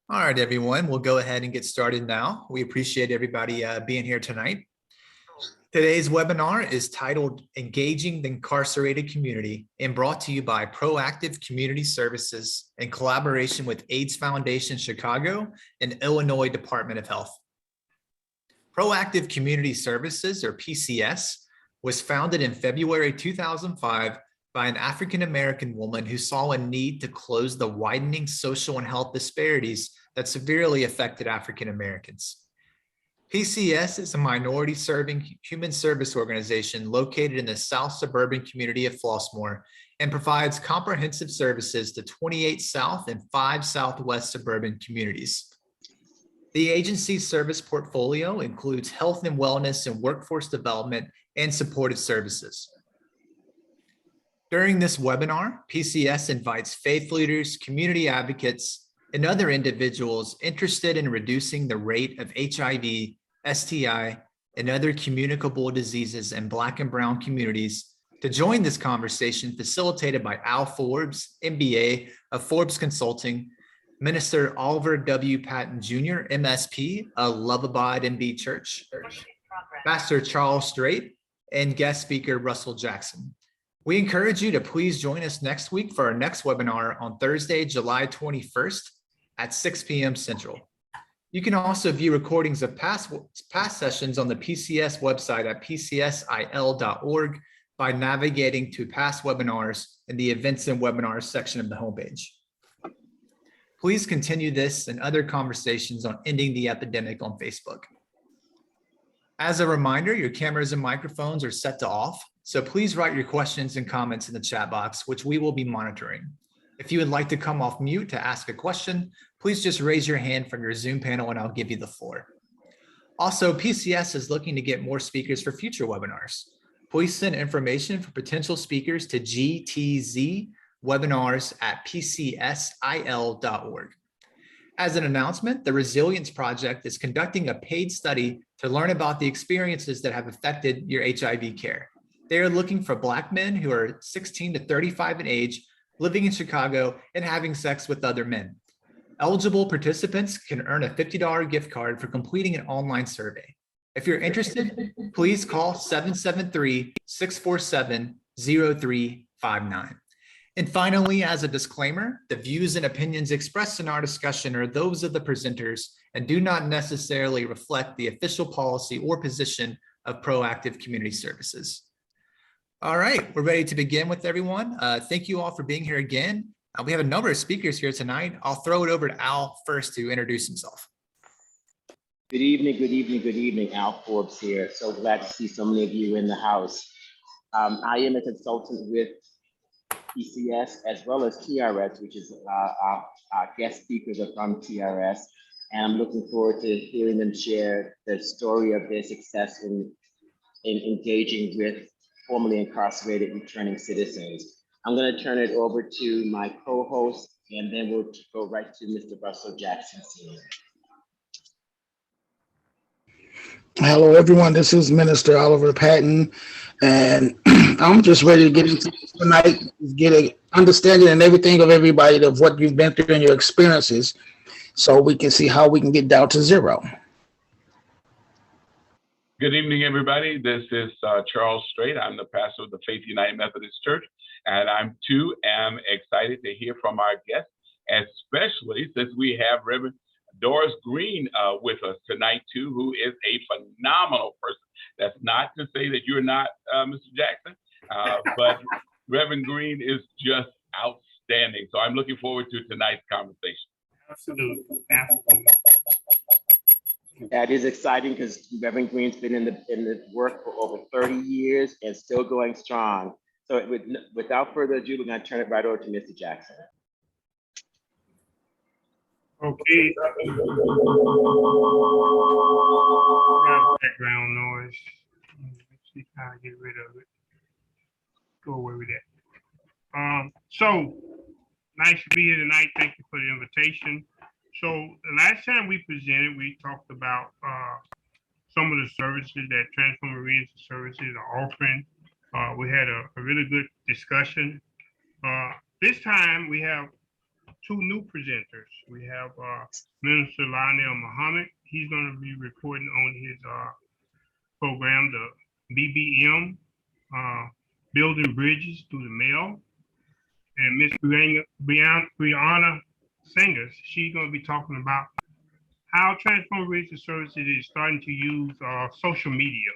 All right, everyone, we'll go ahead and get started now. We appreciate everybody being here tonight. Today's webinar is titled Engaging the Incarcerated Community and brought to you by Proactive Community Services in collaboration with AIDS Foundation Chicago and Illinois Department of Health. Proactive Community Services, or PCS, was founded in February 2005 by an African-American woman who saw a need to close the widening social and health disparities that severely affected African-Americans. PCS is a minority-serving human service organization located in the South suburban community of Flossmoor and provides comprehensive services to 28 South and 5 Southwest suburban communities. The agency's service portfolio includes health and wellness and workforce development and supportive services. During this webinar, PCS invites faith leaders, community advocates, and other individuals interested in reducing the rate of HIV, STI, and other communicable diseases in Black and Brown communities to join this conversation facilitated by Al Forbes, MBA of Forbes Consulting, Minister Oliver W. Patton Jr., MSP of Love Abide MB Church, Pastor Charles Strait, and guest speaker Russell Jackson. We encourage you to please join us next week for our next webinar on Thursday, July 21st at 6 p.m. Central. You can also view recordings of past sessions on the PCS website at pcsil.org by navigating to past webinars in the events and webinars section of the homepage. Please continue this and other conversations on ending the epidemic on Facebook. As a reminder, your cameras and microphones are set to off, so please write your questions and comments in the chat box, which we will be monitoring. If you would like to come off mute to ask a question, please just raise your hand from your Zoom panel and I'll give you the floor. Also, PCS is looking to get more speakers for future webinars. Please send information for potential speakers to gtzwebinars@pcsil.org. As an announcement, the Resilience Project is conducting a paid study to learn about the experiences that have affected your HIV care. They are looking for Black men who are 16 to 35 in age, living in Chicago, and having sex with other men. Eligible participants can earn a $50 gift card for completing an online survey. If you're interested, please call 773-647-0359. And finally, as a disclaimer, the views and opinions expressed in our discussion are those of the presenters and do not necessarily reflect the official policy or position of Proactive Community Services. All right, we're ready to begin with everyone. Thank you all for being here again. We have a number of speakers here tonight. I'll throw it over to Al first to introduce himself. Good evening, good evening, good evening. Al Forbes here. So glad to see so many of you in the house. I am a consultant with PCS as well as TRS, which is our guest speakers are from TRS. And I'm looking forward to hearing them share the story of their success in engaging with formerly incarcerated returning citizens. I'm going to turn it over to my co-host, and then we'll go right to Mr. Russell Jackson Sr. Hello, everyone. This is Minister Oliver Patton, and I'm just ready to get into this tonight, get an understanding and everything of everybody of what you've been through and your experiences, so we can see how we can get down to zero. Good evening, everybody. This is Charles Strait. I'm the pastor of the Faith United Methodist Church, and I too am excited to hear from our guests, especially since we have Reverend Doris Green with us tonight too, who is a phenomenal person. That's not to say that you're not Mr. Jackson, but Reverend Green is just outstanding. So I'm looking forward to tonight's conversation. Absolutely, absolutely. That is exciting because Reverend Green's been in the work for over 30 years and still going strong. So without further ado, we're going to turn it right over to Mr. Jackson. Okay. Background noise. Let's see how to get rid of it. Go away with that. So nice to be here tonight. Thank you for the invitation. So the last time we presented, we talked about some of the services that Transformer Oriented Services are offering. We had a really good discussion. This time we have two new presenters. We have Minister Lionel Muhammad. He's going to be reporting on his program, the BBM, Building Bridges Through the Mail. And Miss Brianna Singers, she's going to be talking about how Transform Regional Services is starting to use social media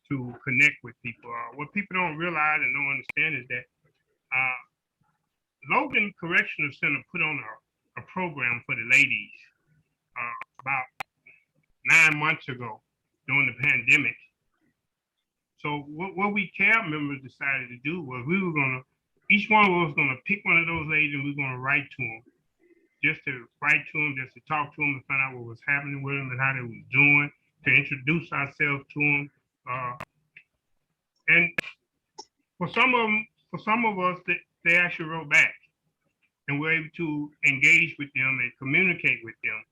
to connect with people. What people don't realize and don't understand is that Logan Correctional Center put on a program for the ladies about 9 months ago during the pandemic. So what we CAB members decided to do was each one of us was gonna pick one of those ladies and we were gonna write to them, just to talk to them and find out what was happening with them and how they was doing, to introduce ourselves to them. And for some of us, they actually wrote back and we're able to engage with them and communicate with them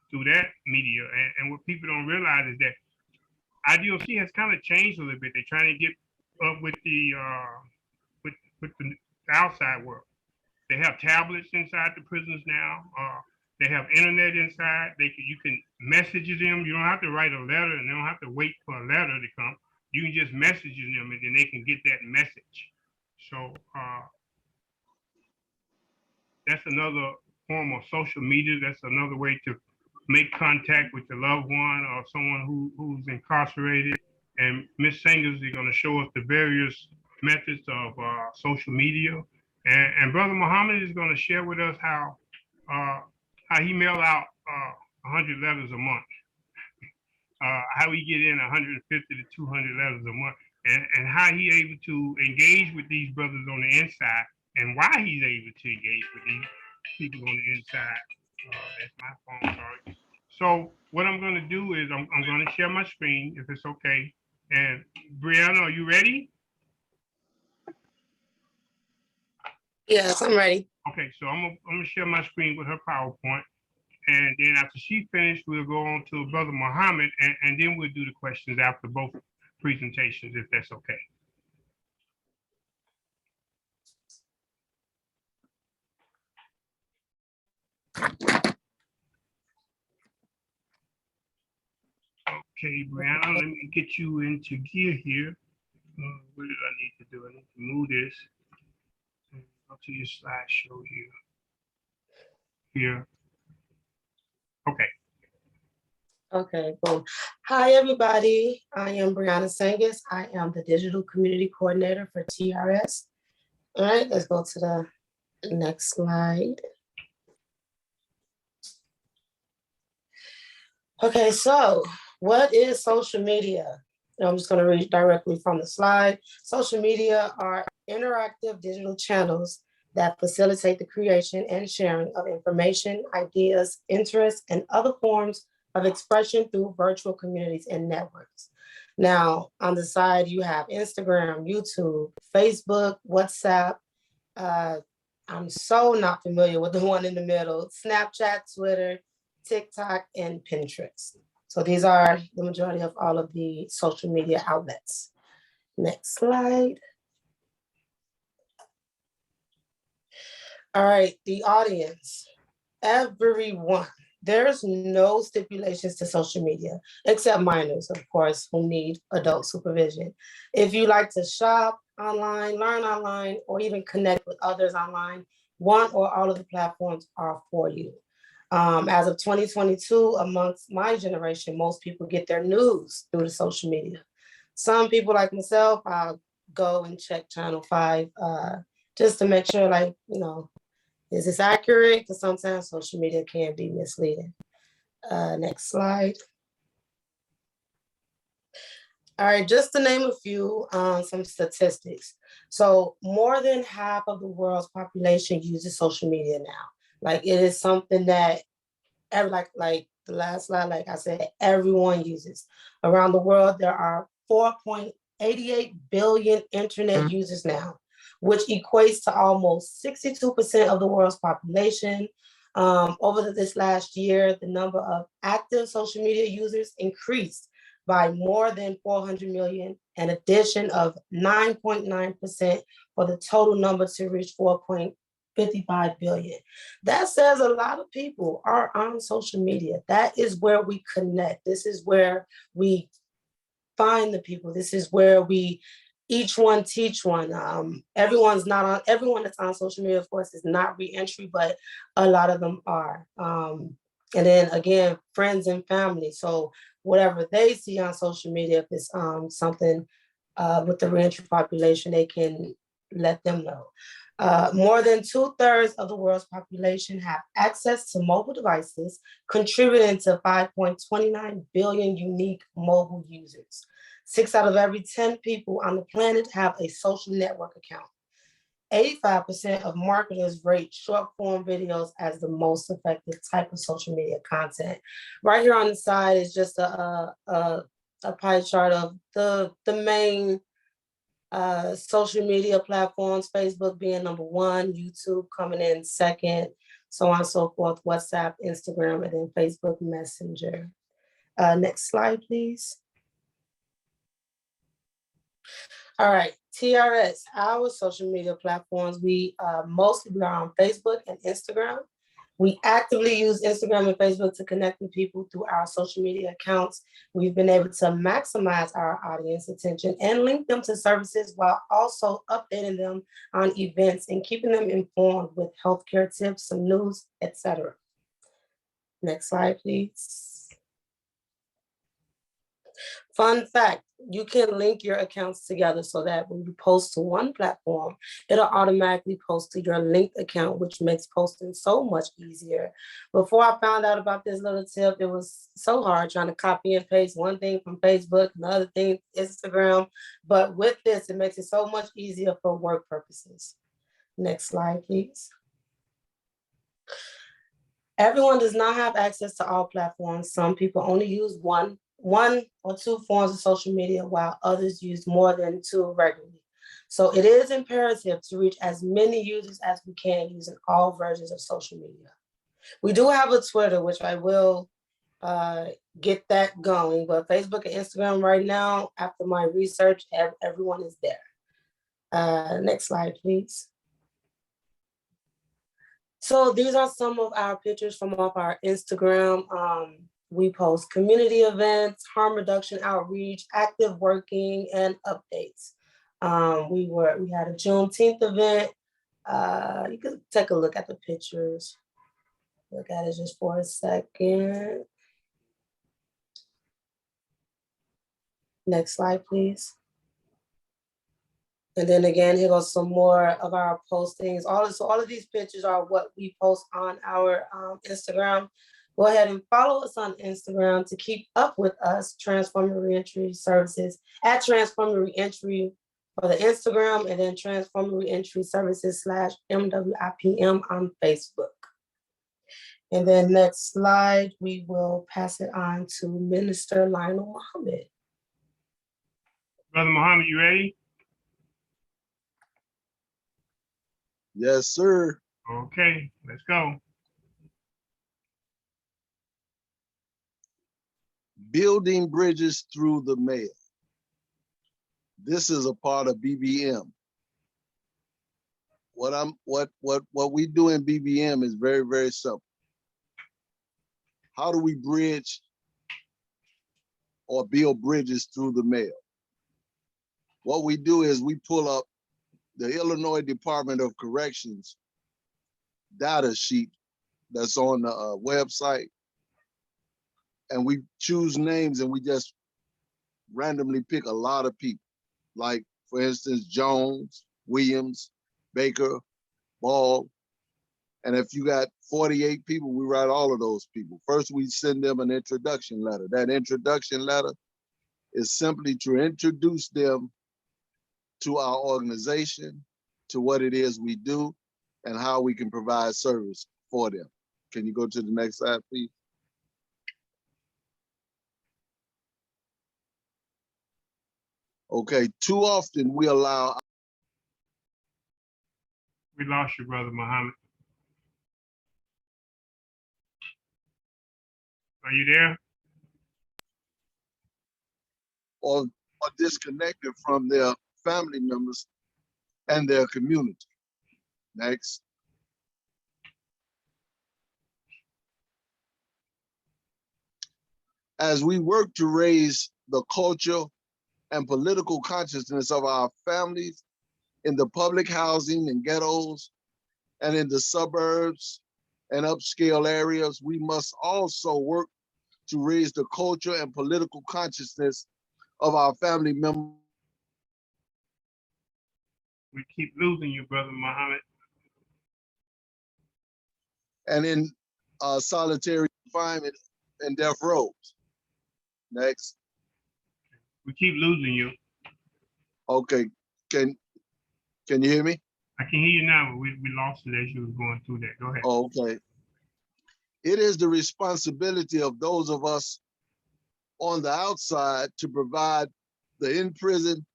through that media. And what people don't realize is that IDOC has kind of changed a little bit. They're trying to get up with the outside world. They have tablets inside the prisons now. They have internet inside. You can message them. You don't have to write a letter, and they don't have to wait for a letter to come. You can just message them, and then they can get that message. So that's another form of social media. That's another way to make contact with your loved one or someone who's incarcerated. And Ms. Singers is going to show us the various methods of social media. And Brother Muhammad is going to share with us how he mail out 100 letters a month, how he get in 150 to 200 letters a month, and how he able to engage with these brothers on the inside, and why he's able to engage with these people on the inside. That's my phone, sorry. So what I'm going to do is I'm going to share my screen, if it's okay. And Brianna, are you ready? Yes, I'm ready. Okay, so I'm gonna share my screen with her PowerPoint. And then after she finished, we'll go on to Brother Muhammad, and then we'll do the questions after both presentations, if that's okay. Okay, Brianna, let me get you into gear here. What did I need to do? I need to move this. Go to your slideshow here. Okay. Okay, cool. Hi, everybody. I am Brianna Singers. I am the Digital Community Coordinator for TRS. All right, let's go to the next slide. Okay, so what is social media? I'm just going to read directly from the slide. Social media are interactive digital channels that facilitate the creation and sharing of information, ideas, interests, and other forms of expression through virtual communities and networks. Now, on the side, you have Instagram, YouTube, Facebook, WhatsApp. I'm so not familiar with the one in the middle, Snapchat, Twitter, TikTok, and Pinterest. So these are the majority of all of the social media outlets. Next slide. All right, the audience, everyone. There's no stipulations to social media, except minors, of course, who need adult supervision. If you like to shop online, learn online, or even connect with others online, one or all of the platforms are for you. As of 2022, amongst my generation, most people get their news through the social media. Some people like myself, I'll go and check Channel 5 just to make sure, like, you know, is this accurate? Because sometimes social media can be misleading. Next slide. All right, just to name a few, some statistics. So more than half of the world's population uses social media now. Like it is something that, like the last slide, like I said, everyone uses. Around the world, there are 4.88 billion internet users now, which equates to almost 62% of the world's population. Over this last year, the number of active social media users increased by more than 400 million, an addition of 9.9% for the total number to reach 4.8 55 billion. That says a lot of people are on social media. That is where we connect. This is where we find the people. This is where we each one teach one. Everyone that's on social media, of course, is not re-entry, but a lot of them are. And then again, friends and family. So whatever they see on social media, if it's something with the re-entry population, they can let them know. More than 2/3 of the world's population have access to mobile devices, contributing to 5.29 billion unique mobile users. 6 out of every 10 people on the planet have a social network account. 85% of marketers rate short form videos as the most effective type of social media content. Right here on the side is just a pie chart of the main social media platforms, Facebook being number 1, YouTube coming in second, so on and so forth, WhatsApp, Instagram, and then Facebook Messenger. Next slide, please. All right, TRS, our social media platforms, we mostly are on Facebook and Instagram. We actively use Instagram and Facebook to connect with people through our social media accounts. We've been able to maximize our audience attention and link them to services while also updating them on events and keeping them informed with healthcare tips, some news, etc. Next slide, please. Fun fact, you can link your accounts together so that when you post to one platform, it'll automatically post to your linked account, which makes posting so much easier. Before I found out about this little tip, it was so hard trying to copy and paste one thing from Facebook, another thing, Instagram. But with this, it makes it so much easier for work purposes. Next slide, please. Everyone does not have access to all platforms. Some people only use one or two forms of social media, while others use more than 2 regularly. So it is imperative to reach as many users as we can using all versions of social media. We do have a Twitter, which I will get that going, but Facebook and Instagram right now, after my research, everyone is there. Next slide, please. So these are some of our pictures from off our Instagram. We post community events, harm reduction outreach, active working, and updates. We had a Juneteenth event. You can take a look at the pictures. Look at it just for a second. Next slide, please. And then again, here goes some more of our postings. All of these pictures are what we post on our Instagram. Go ahead and follow us on Instagram to keep up with us, Transforming Reentry Services, at Transforming Reentry for the Instagram, and then Transforming Reentry Services /MWIPM on Facebook. And then next slide, we will pass it on to Minister Lionel Muhammad. Brother Muhammad, you ready? Yes, sir. Okay, let's go. Building bridges through the mail. This is a part of BBM. What we do in BBM is very, very simple. How do we bridge or build bridges through the mail? What we do is we pull up the Illinois Department of Corrections data sheet that's on the website, and we choose names and we just randomly pick a lot of people. Like, for instance, Jones, Williams, Baker, Ball. And if you got 48 people, we write all of those people. First, we send them an introduction letter. That introduction letter is simply to introduce them to our organization, to what it is we do, and how we can provide service for them. Can you go to the next slide, please? Okay, too often we allow. We lost you, Brother Muhammad. Are you there? Or disconnected from their family members and their community. Next. as we work to raise the culture and political consciousness of our families in the public housing and ghettos and in the suburbs and upscale areas, we must also work to raise the culture and political consciousness of our family members. We keep losing you, Brother Muhammad. And in solitary confinement and death rows. Next. We keep losing you. Okay, can you hear me? I can hear you now, but we lost it as you were going through that. Go ahead. Okay. It is the responsibility of those of us on the outside to provide the in-prison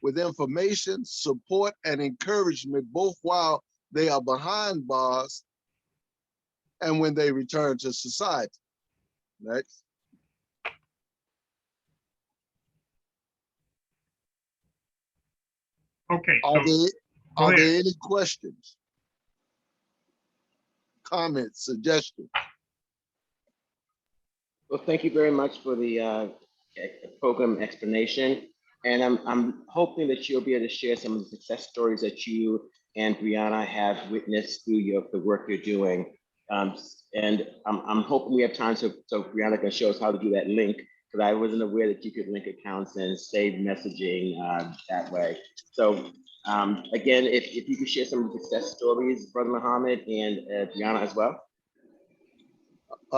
with information, support, and encouragement, both while they are behind bars and when they return to society. Next. Okay, Are so there ahead. any questions, comments, suggestions? Well, thank you very much for the program explanation. And I'm hoping that you'll be able to share some of the success stories that you and Brianna have witnessed through the work you're doing. And I'm hoping we have time so Brianna can show us how to do that link, because I wasn't aware that you could link accounts and save messaging that way. So again, if you could share some of the success stories, Brother Muhammad and Brianna as well.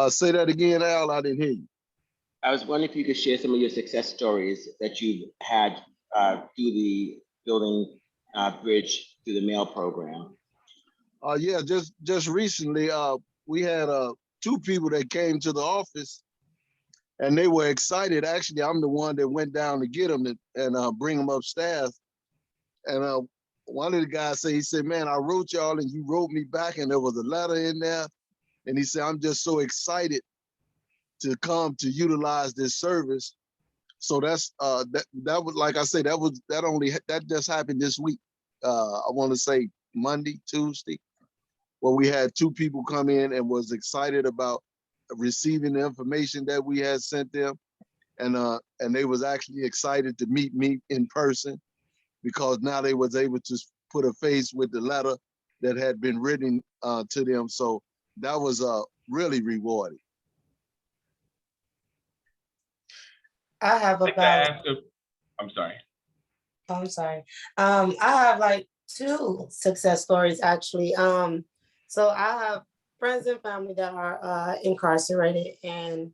Say that again, Al, I didn't hear you. I was wondering if you could share some of your success stories that you've had through the building bridge through the mail program. Yeah, just recently, we had 2 people that came to the office and they were excited. Actually, I'm the one that went down to get them and bring them upstairs. And one of the guys he said, man, I wrote y'all and you wrote me back and there was a letter in there. And he said, I'm just so excited to come to utilize this service. So that's that was, like I said, that just happened this week. I want to say Monday, Tuesday, where we had 2 people come in and was excited about receiving the information that we had sent them. And they was actually excited to meet me in person, because now they was able to put a face with the letter that had been written to them. So that was really rewarding. I have I'd like to about, ask I'm sorry. I'm sorry. I have like 2 success stories actually. So I have friends and family that are incarcerated, and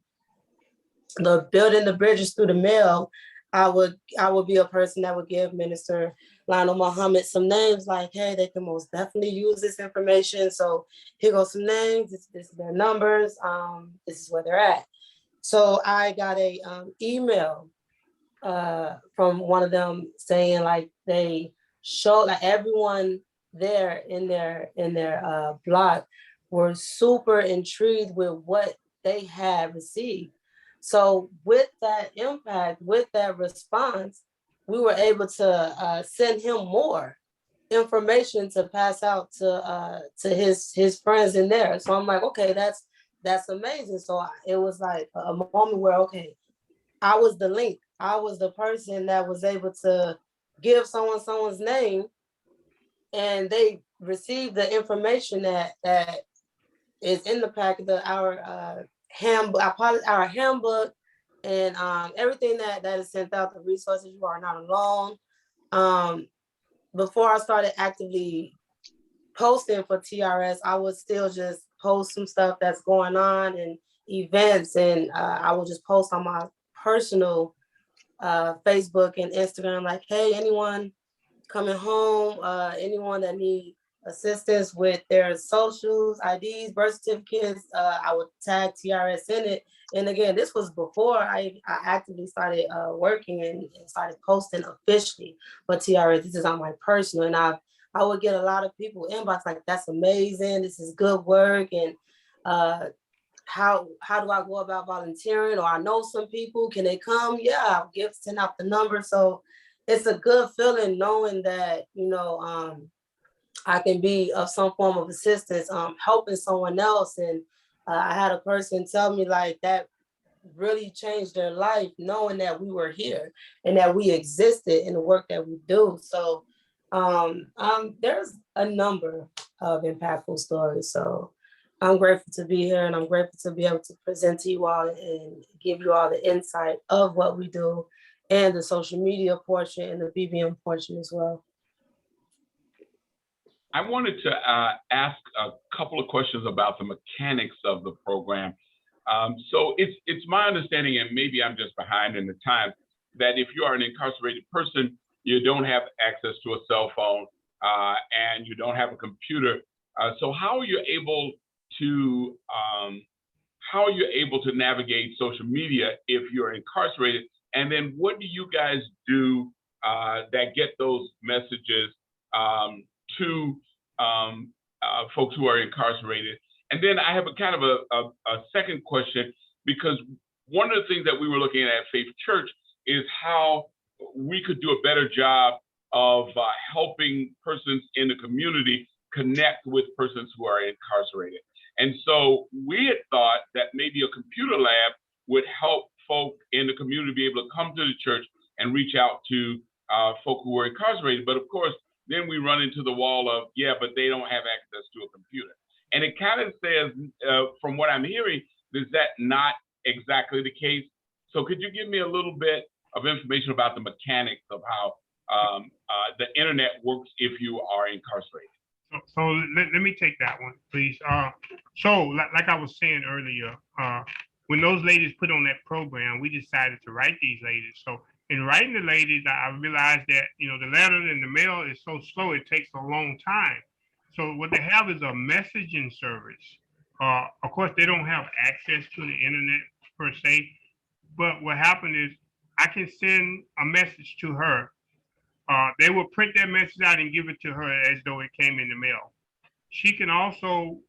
the building the bridges through the mail, I would be a person that would give Minister Lionel Muhammad some names, like, hey, they can most definitely use this information. So here goes some names, this is their numbers, this is where they're at. So I got a email from one of them saying like they showed, like everyone there in their block were super intrigued with what they had received. So with that impact, with that response, we were able to send him more information to pass out to his friends in there. So I'm like, okay, that's amazing. So it was like a moment where, okay, I was the link. I was the person that was able to give someone someone's name, and they received the information that is in the packet of our handbook, our handbook, and everything that is sent out. The resources, you are not alone. Before I started actively posting for TRS, I would still just post some stuff that's going on and events, and I would just post on my personal Facebook and Instagram, like, hey, anyone coming home, anyone that need assistance with their socials, IDs, birth certificates, I would tag TRS in it. And again, this was before I actively started working and started posting officially for TRS. This is on my personal, and I would get a lot of people inbox like, that's amazing, this is good work, and how do I go about volunteering? Or I know some people, can they come? Yeah, I'll send out the number. So it's a good feeling knowing that, I can be of some form of assistance, helping someone else. And I had a person tell me like that really changed their life knowing that we were here and that we existed in the work that we do. So there's a number of impactful stories. So I'm grateful to be here, and I'm grateful to be able to present to you all and give you all the insight of what we do and the social media portion and the BBM portion as well. I wanted to ask a couple of questions about the mechanics of the program. So it's my understanding, and maybe I'm just behind in the time, that if you are an incarcerated person, you don't have access to a cell phone and you don't have a computer. So how are you able to navigate social media if you're incarcerated? And then what do you guys do that get those messages to folks who are incarcerated? And then I have a kind of a second question, because one of the things that we were looking at Faith Church is how we could do a better job of helping persons in the community connect with persons who are incarcerated. And so we had thought that maybe a computer lab would help folk in the community be able to come to the church and reach out to folk who are incarcerated. But of course, then we run into the wall of, yeah, but they don't have access to a computer. And it kind of says, from what I'm hearing, is that not exactly the case? So could you give me a little bit of information about the mechanics of how the internet works if you are incarcerated? So let me take that one, please. So like I was saying earlier, when those ladies put on that program, we decided to write these ladies. So in writing the ladies, I realized that, the letter and the mail is so slow, it takes a long time. So what they have is a messaging service. Of course, they don't have access to the internet per se, but what happened is I can send a message to her. They will print that message out and give it to her as though it came in the mail. She can also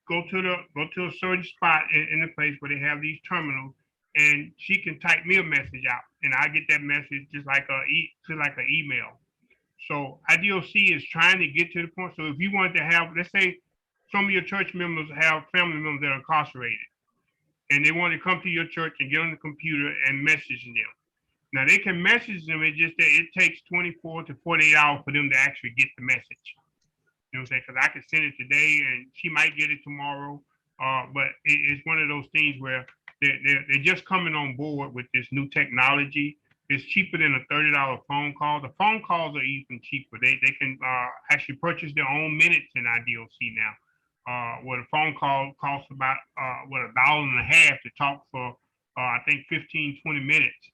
go to a certain spot in the place where they have these terminals, and she can type me a message out, and I get that message just like an email. So IDOC is trying to get to the point. So if you want to have, let's say, some of your church members have family members that are incarcerated, and they want to come to your church and get on the computer and message them. Now they can message them. It's just that it takes 24 to 48 hours for them to actually get the message. You know what I'm saying? Because I can send it today and she might get it tomorrow. But it's one of those things where they're just coming on board with this new technology. It's cheaper than a $30 phone call. The phone calls are even cheaper. They can actually purchase their own minutes in IDOC now. Where the phone call costs about $1.50 to talk for I think 15, 20 minutes.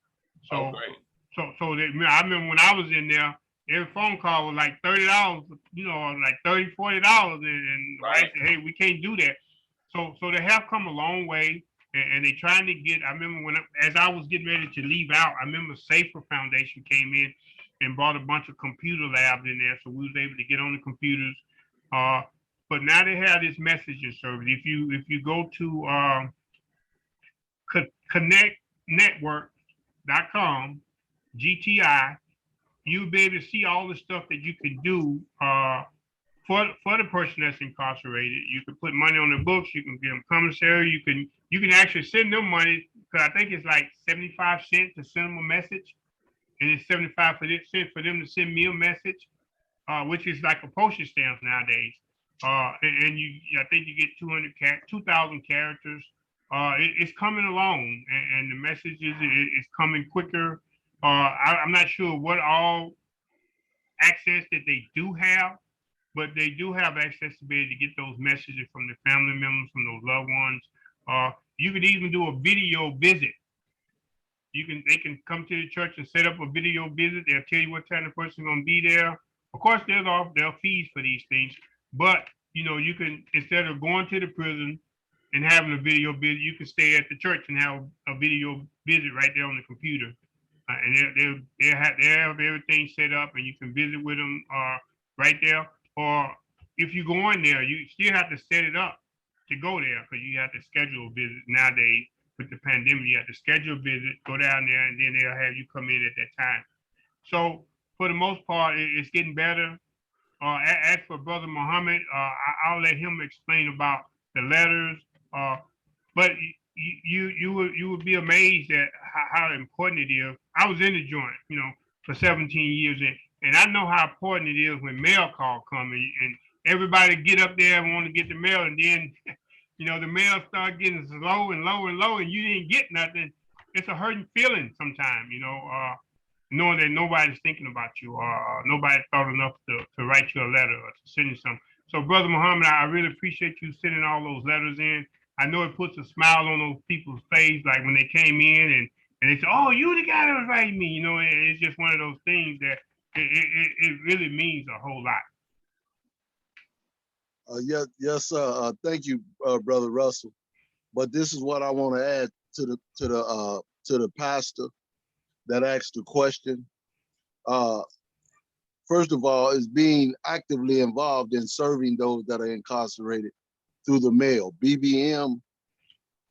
So, so I remember when I was in there, every phone call was like $30, like $30, $40, and I said, hey, we can't do that. So they have come a long way, and they're trying to get. I remember as I was getting ready to leave out, I remember Safer Foundation came in and brought a bunch of computer labs in there, so we was able to get on the computers. But now they have this messaging service. If you go to connectnetwork.com, GTI, you'll be able to see all the stuff that you can do for the person that's incarcerated. You can put money on the books. You can give them commissary. You can actually send them money, because I think it's like 75 cents to send them a message, and it's 75 cents for them to send me a message, which is like a postage stamp nowadays. And I think you get 2,000 characters. It's coming along, and the message is coming quicker. I'm not sure what all access that they do have, but they do have access to be able to get those messages from the family members, from those loved ones. You could even do a video visit. They can come to the church and set up a video visit. They'll tell you what time the person's going to be there. Of course, there are fees for these things, but you can, instead of going to the prison and having a video visit, you can stay at the church and have a video visit right there on the computer. And they have everything set up, and you can visit with them right there. Or if you go in there, you still have to set it up to go there, because you have to schedule a visit. Nowadays, with the pandemic, you have to schedule a visit, go down there, and then they'll have you come in at that time. So for the most part, it's getting better. As for Brother Muhammad, I'll let him explain about the letters. But you would be amazed at how important it is. I was in the joint, you know, for 17 years, and I know how important it is when mail call coming and everybody get up there and want to get the mail, and then you know the mail start getting low and low and low, and you didn't get nothing. It's a hurting feeling sometimes, you know, knowing that nobody's thinking about you, or nobody thought enough to write you a letter or to send you something. So, Brother Muhammad, I really appreciate you sending all those letters in. I know it puts a smile on those people's face, like when they came in and they said, "Oh, you the guy that was writing me," you know. And it's just one of those things that it really means a whole lot. Yes, sir. Thank you, Brother Russell. But this is what I want to add to the pastor that asked the question. First of all, is being actively involved in serving those that are incarcerated through the mail. BBM,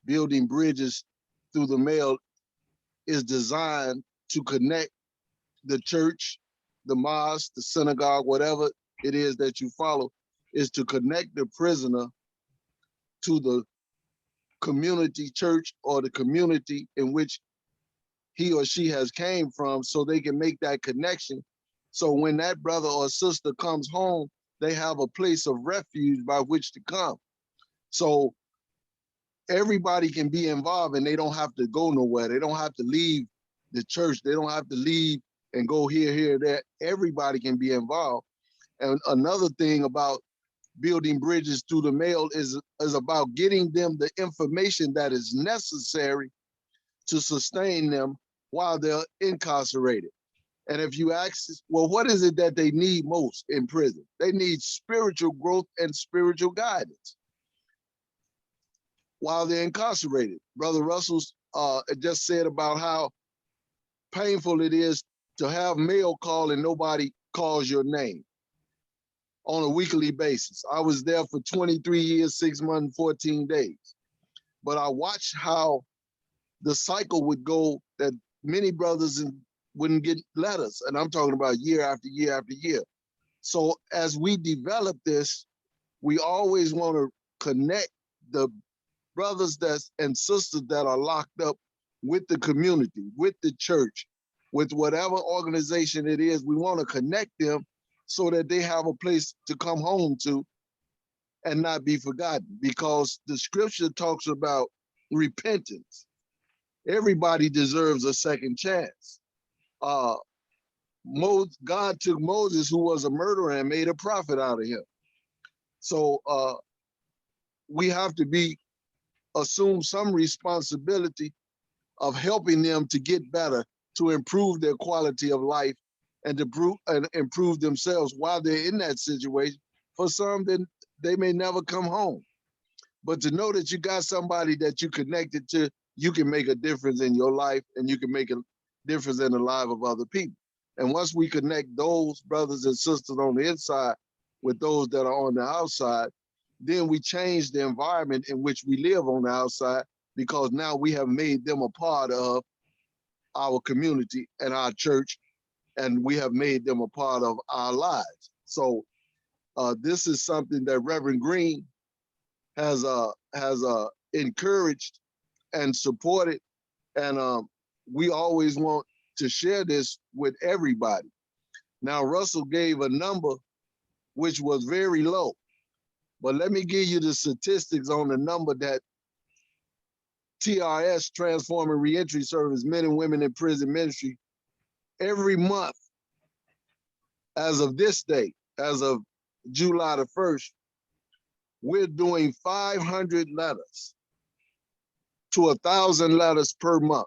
building bridges through the mail, is designed to connect the church, the mosque, the synagogue, whatever it is that you follow, is to connect the prisoner to the community church or the community in which he or she has came from, so they can make that connection. So when that brother or sister comes home, they have a place of refuge by which to come. So everybody can be involved and they don't have to go nowhere. They don't have to leave the church. They don't have to leave and go here, there. Everybody can be involved. And another thing about building bridges through the mail is about getting them the information that is necessary to sustain them while they're incarcerated. And if you ask, well, what is it that they need most in prison? They need spiritual growth and spiritual guidance while they're incarcerated. Brother Russell's just said about how painful it is to have mail call and nobody calls your name on a weekly basis. I was there for 23 years, 6 months, 14 days. But I watched how the cycle would go, that many brothers wouldn't get letters. And I'm talking about year after year after year. So as we develop this, we always want to connect the brothers and sisters that are locked up with the community, with the church, with whatever organization it is. We want to connect them so that they have a place to come home to and not be forgotten, because the scripture talks about repentance. Everybody deserves a second chance. God took Moses, who was a murderer, and made a prophet out of him. So we have to assume some responsibility of helping them to get better, to improve their quality of life, and to improve themselves while they're in that situation. For some, then they may never come home. But to know that you got somebody that you connected to, you can make a difference in your life, and you can make a difference in the life of other people. And once we connect those brothers and sisters on the inside with those that are on the outside, then we change the environment in which we live on the outside, because now we have made them a part of our community and our church, and we have made them a part of our lives. So this is something that Reverend Green has encouraged and supported, and we always want to share this with everybody. Now, Russell gave a number which was very low, but let me give you the statistics on the number that TRS, Transforming Reentry Service, Men and Women in Prison Ministry, every month, as of this date, as of July the 1st, we're doing 500 letters to 1,000 letters per month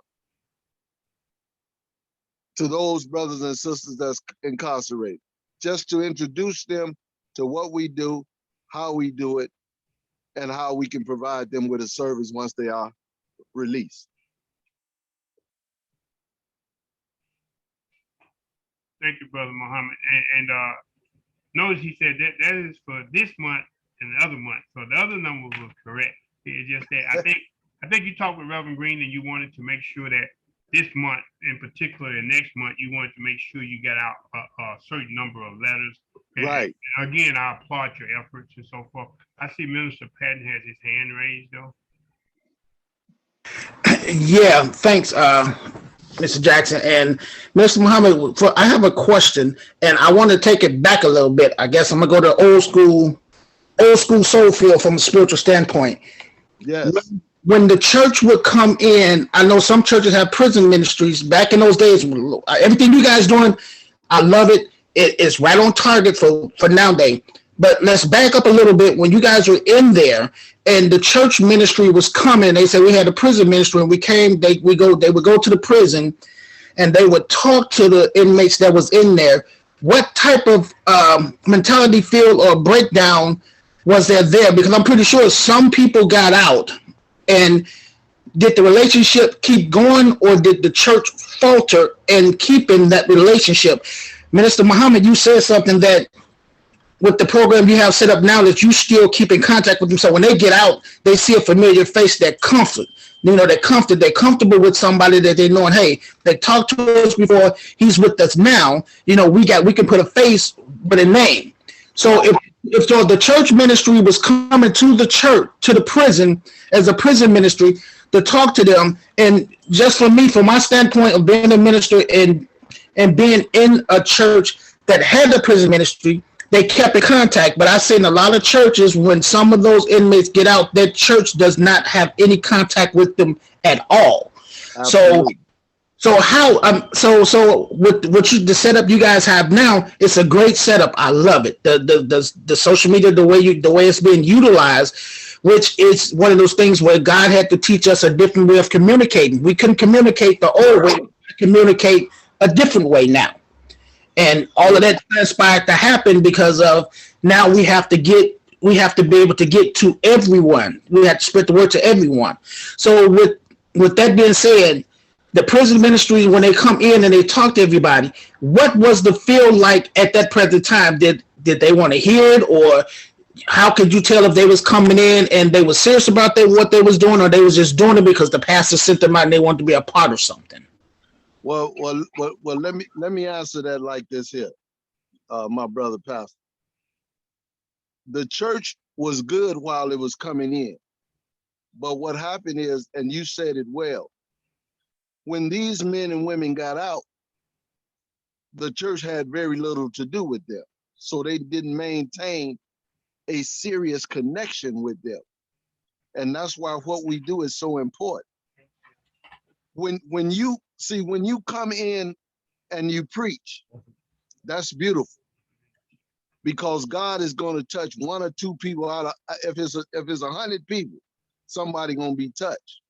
to those brothers and sisters that's incarcerated, just to introduce them to what we do, how we do it, and how we can provide them with a service once they are released. Thank you, Brother Muhammad. And notice he said that is for this month and the other month. So the other number was correct. It's just that I think you talked with Reverend Green and you wanted to make sure that this month, in particular, the next month, you wanted to make sure you got out a certain number of letters. And, right. And again, I applaud your efforts and so forth. I see Minister Patton has his hand raised, though. Yeah, thanks, Mr. Jackson. And Mr. Muhammad, I have a question, and I want to take it back a little bit. I guess I'm gonna go to old school soul field from a spiritual standpoint. Yes. When the church would come in, I know some churches have prison ministries. Back in those days, everything you guys doing, I love it. It's right on target for nowadays. But let's back up a little bit. When you guys were in there and the church ministry was coming, they said we had a prison ministry, and we came. They would go to the prison, and they would talk to the inmates that was in there. What type of mentality, feel, or breakdown was there? Because I'm pretty sure some people got out. And did the relationship keep going, or did the church falter in keeping that relationship? Minister Muhammad, you said something that with the program you have set up now, that you still keep in contact with them. So when they get out, they see a familiar face, that comfort. You know, they're comfortable with somebody that they know, and hey, they talked to us before, he's with us now. You know, we can put a face with a name. So if so, the church ministry was coming to the church, to the prison, as a prison ministry, to talk to them. And just for me, from my standpoint of being a minister and being in a church that had a prison ministry, they kept in contact. But I've seen a lot of churches, when some of those inmates get out, that church does not have any contact with them at all. Absolutely. So how so with the setup you guys have now, it's a great setup. I love it. The social media, the way it's being utilized, which is one of those things where God had to teach us a different way of communicating. We couldn't communicate the old way, we communicate a different way now. And all of that transpired to happen because of now we have to be able to get to everyone. We have to spread the word to everyone. So with that being said, the prison ministry, when they come in and they talk to everybody, what was the feel like at that present time? Did they want to hear it, or how could you tell if they was coming in and they were serious about what they was doing, or they was just doing it because the pastor sent them out and they wanted to be a part of something? Well, let me answer that like this here, my brother pastor. The church was good while it was coming in, but what happened is, and you said it well, when these men and women got out, the church had very little to do with them. So they didn't maintain a serious connection with them. And that's why what we do is so important. When you come in and you preach, that's beautiful, because God is going to touch one or two people out of, if it's 100 people, somebody going to be touched.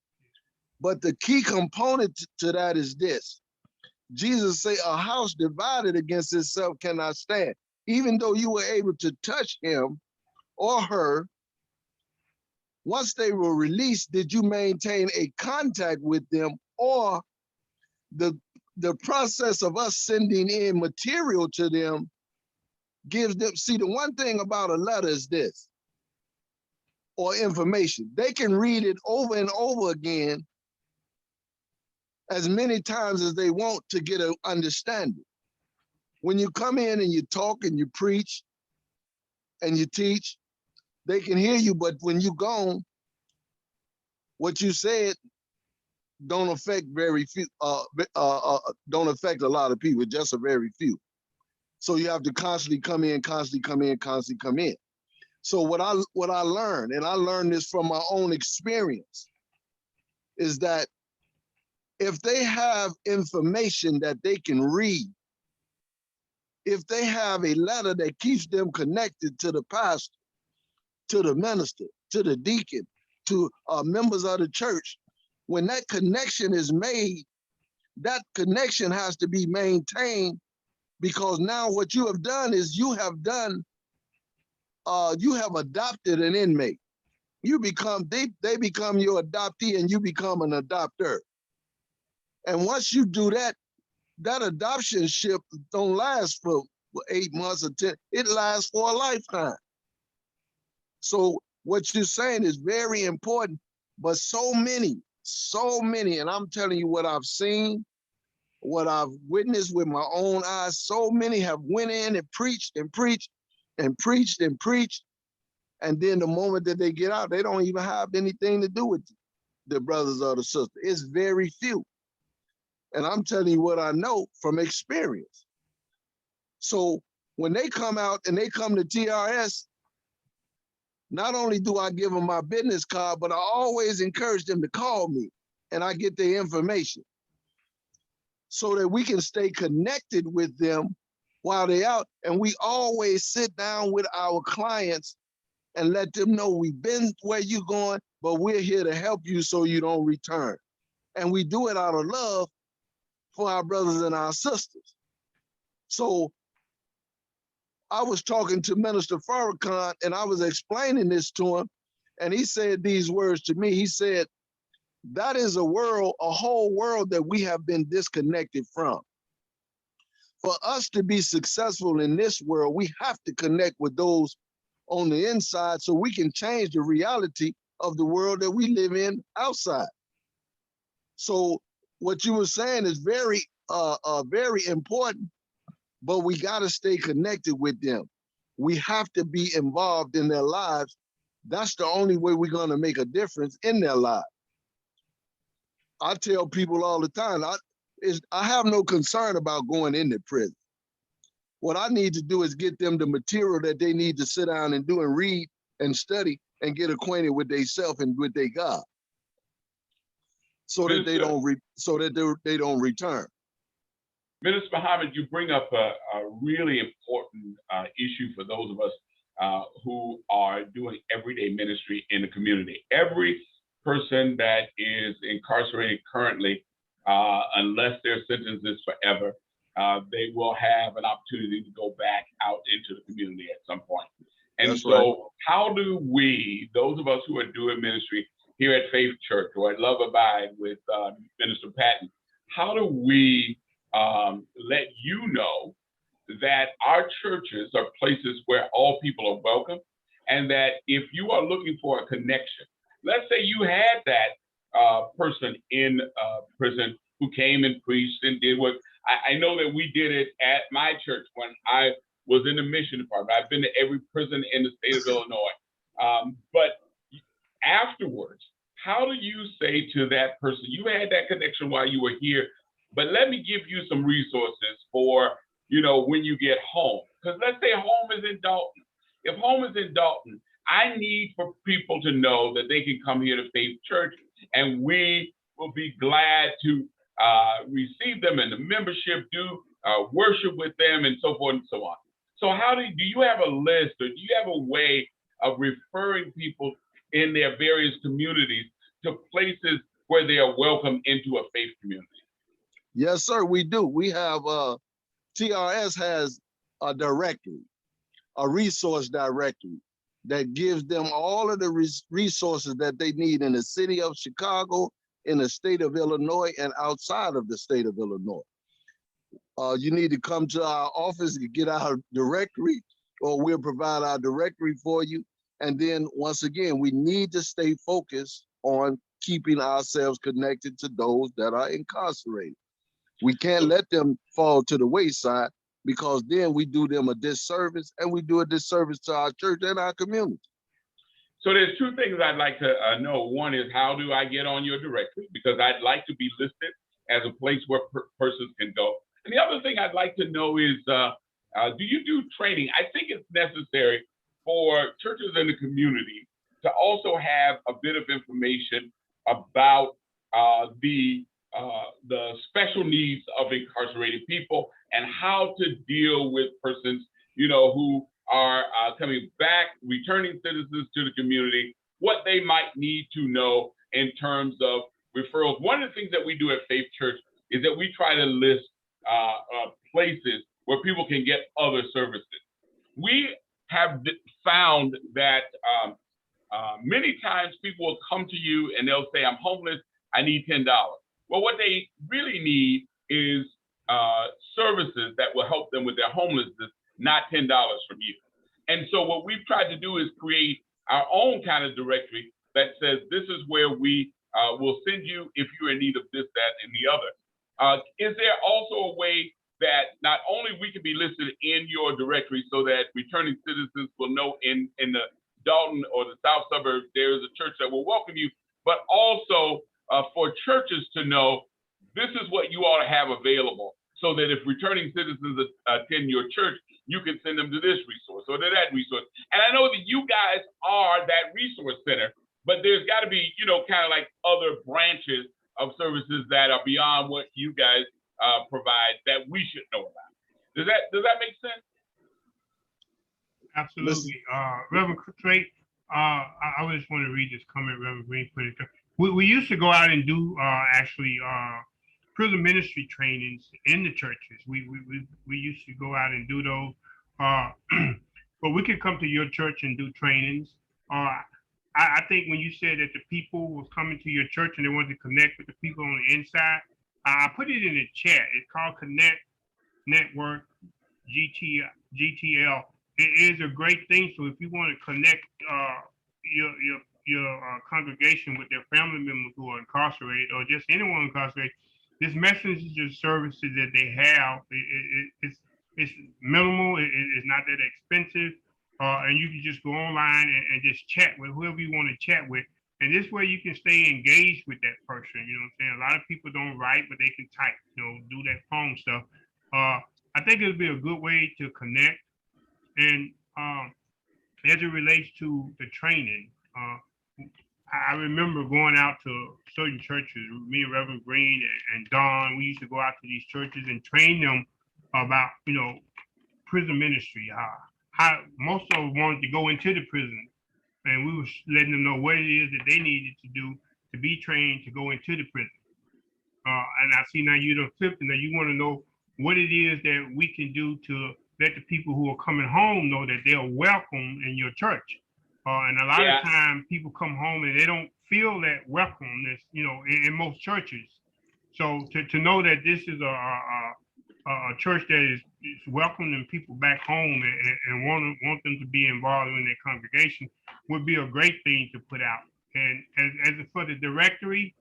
But the key component to that is this. Jesus say, a house divided against itself cannot stand. Even though you were able to touch him or her, once they were released, did you maintain a contact with them, or the process of us sending in material to them gives them, see, the one thing about a letter is this, or information, they can read it over and over again as many times as they want to get an understanding. When you come in and you talk and you preach and you teach, they can hear you, but when you gone, what you said don't affect very few, don't affect a lot of people, just a very few. So you have to constantly come in. So what I learned, and I learned this from my own experience, is that if they have information that they can read, if they have a letter that keeps them connected to the pastor, to the minister, to the deacon, to members of the church, when that connection is made, that connection has to be maintained, because now what you have done is you have adopted an inmate. They become your adoptee, and you become an adopter. And once you do that, that adoptionship don't last for 8 months or 10, it lasts for a lifetime. So what you're saying is very important, but so many, and I'm telling you what I've seen, what I've witnessed with my own eyes, so many have went in and preached and preached and preached and preached. And then the moment that they get out, they don't even have anything to do with it. the brothers or the sisters. It's very few. And I'm telling you what I know from experience. So when they come out and they come to TRS, not only do I give them my business card, but I always encourage them to call me and I get their information so that we can stay connected with them while they're out. And we always sit down with our clients and let them know we've been where you're going, but we're here to help you so you don't return. And we do it out of love for our brothers and our sisters. So I was talking to Minister Farrakhan and I was explaining this to him, and he said these words to me. He said, that is a world, a whole world that we have been disconnected from. For us to be successful in this world, we have to connect with those on the inside so we can change the reality of the world that we live in outside. So what you were saying is very important, but we got to stay connected with them. We have to be involved in their lives. That's the only way we're going to make a difference in their lives. I tell people all the time, I have no concern about going into prison. What I need to do is get them the material that they need to sit down and do and read and study and get acquainted with themselves and with their God, so that they don't return. Minister Muhammad, you bring up a really important issue for those of us who are doing everyday ministry in the community. Every person that is incarcerated currently, unless their sentence is forever, they will have an opportunity to go back out into the community at some point. And That's so right. How do we, those of us who are doing ministry here at Faith Church or at Love Abide with Minister Patton, how do we let you know that our churches are places where all people are welcome, and that if you are looking for a connection, let's say you had that person in prison who came and preached and did what, I know that we did it at my church when I was in the mission department. I've been to every prison in the state of Illinois. But afterwards, how do you say to that person, you had that connection while you were here, but let me give you some resources for, when you get home? Because let's say home is in Dalton. If home is in Dalton, I need for people to know that they can come here to Faith Church, and we will be glad to receive them in the membership, do worship with them, and so forth and so on. So do you have a list, or do you have a way of referring people in their various communities to places where they are welcome into a faith community? Yes, sir, we do. We have, TRS has a directory, a resource directory that gives them all of the resources that they need in the city of Chicago, in the state of Illinois, and outside of the state of Illinois. You need to come to our office and get our directory, or we'll provide our directory for you. And then once again, we need to stay focused on keeping ourselves connected to those that are incarcerated. We can't let them fall to the wayside, because then we do them a disservice, and we do a disservice to our church and our community. So there's two things I'd like to know. One is, how do I get on your directory? Because I'd like to be listed as a place where persons can go. And the other thing I'd like to know is, do you do training? I think it's necessary for churches in the community to also have a bit of information about the special needs of incarcerated people, and how to deal with persons, who are coming back, returning citizens to the community, what they might need to know in terms of referrals. One of the things that we do at Faith Church is that we try to list places where people can get other services. We have found that many times people will come to you and they'll say, I'm homeless, I need $10. Well, what they really need is services that will help them with their homelessness, not $10 from you. And so what we've tried to do is create our own kind of directory that says, this is where we will send you if you're in need of this, that, and the other. Is there also a way that not only we can be listed in your directory so that returning citizens will know in the Dalton or the South suburbs, there is a church that will welcome you, but also for churches to know this is what you ought to have available, so that if returning citizens attend your church, you can send them to this resource or to that resource. And I know that you guys are that resource center, but there's got to be, kind of like other branches of services that are beyond what you guys provide that we should know about. Does that make sense? Absolutely. Reverend Strait, I just want to read this comment Reverend Green put it. We used to go out and do prison ministry trainings in the churches. We used to go out and do those. But we could come to your church and do trainings. I think when you said that the people was coming to your church and they wanted to connect with the people on the inside, I put it in the chat. It's called Connect Network GTL. It is a great thing. So if you want to connect your congregation with their family members who are incarcerated or just anyone incarcerated, this messenger services that they have, it's minimal. It's not that expensive. And you can just go online and just chat with whoever you want to chat with. And this way you can stay engaged with that person. You know what I'm saying? A lot of people don't write, but they can type, do that phone stuff. I think it'll be a good way to connect. And as it relates to the training, I remember going out to certain churches, me and Reverend Green and Don, we used to go out to these churches and train them about, prison ministry, how most of them wanted to go into the prison, and we were letting them know what it is that they needed to do to be trained to go into the prison. And I see now you done flipped, and now you want to know what it is that we can do to let the people who are coming home know that they're welcome in your church. And a lot of times people come home and they don't feel that welcomeness, in most churches. So to know that this is a church that is welcoming people back home and want them to be involved in their congregation would be a great thing to put out. And as for the directory,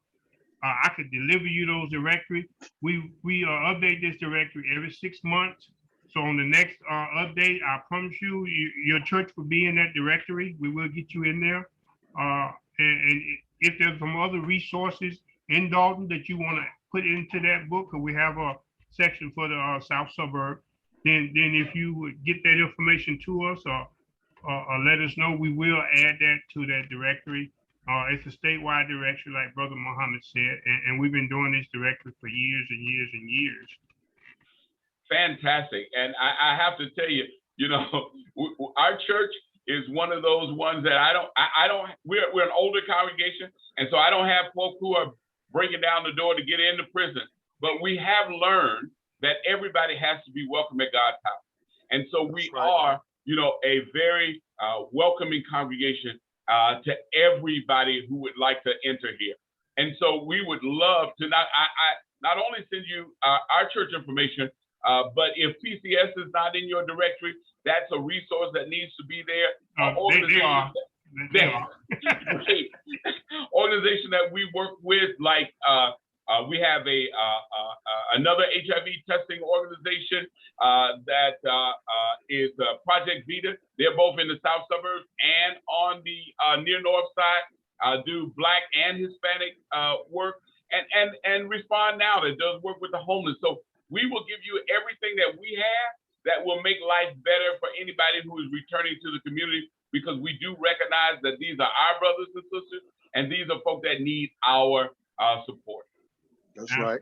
I could deliver you those directories. We update this directory every 6 months. So on the next update, I promise you, your church will be in that directory. We will get you in there. And if there's some other resources in Dalton that you want to put into that book, or we have a section for the South Suburb, then if you would get that information to us or let us know, we will add that to that directory. It's a statewide directory, like Brother Muhammad said, and we've been doing this directory for years and years and years. Fantastic. And I have to tell you, our church is one of those ones that we're an older congregation. And so I don't have folk who are breaking down the door to get into prison, but we have learned that everybody has to be welcome at God's house. And so we are, a very welcoming congregation to everybody who would like to enter here. And so we would love to not only send you our church information, but if PCS is not in your directory, that's a resource that needs to be there. They are. Organization that we work with, like we have another HIV testing organization that is Project Vita. They're both in the South Suburbs and on the near North side, do Black and Hispanic work, and Respond Now that does work with the homeless. So we will give you everything that we have that will make life better for anybody who is returning to the community, because we do recognize that these are our brothers and sisters, and these are folks that need our support. That's right.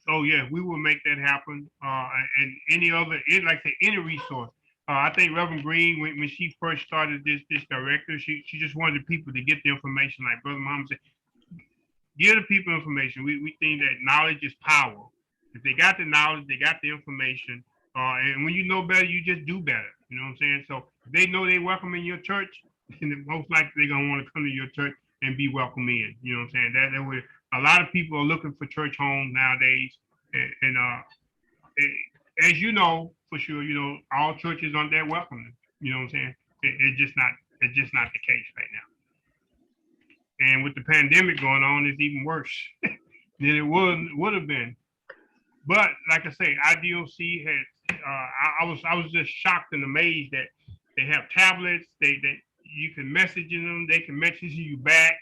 So yeah, we will make that happen. And any other, like I say, any resource. I think Reverend Green, when she first started this director, she just wanted people to get the information, like Brother Muhammad said. Give the people information. We think that knowledge is power. If they got the knowledge, they got the information. And when you know better, you just do better. You know what I'm saying? So if they know they're welcome in your church, then most likely they're going to want to come to your church and be welcome in. You know what I'm saying? That way, a lot of people are looking for church homes nowadays. And as you know, for sure, all churches aren't that welcoming. You know what I'm saying? It's just not the case right now. And with the pandemic going on, it's even worse than it would have been. But like I say, IDOC has. I was just shocked and amazed that they have tablets. They you can message them, they can message you back.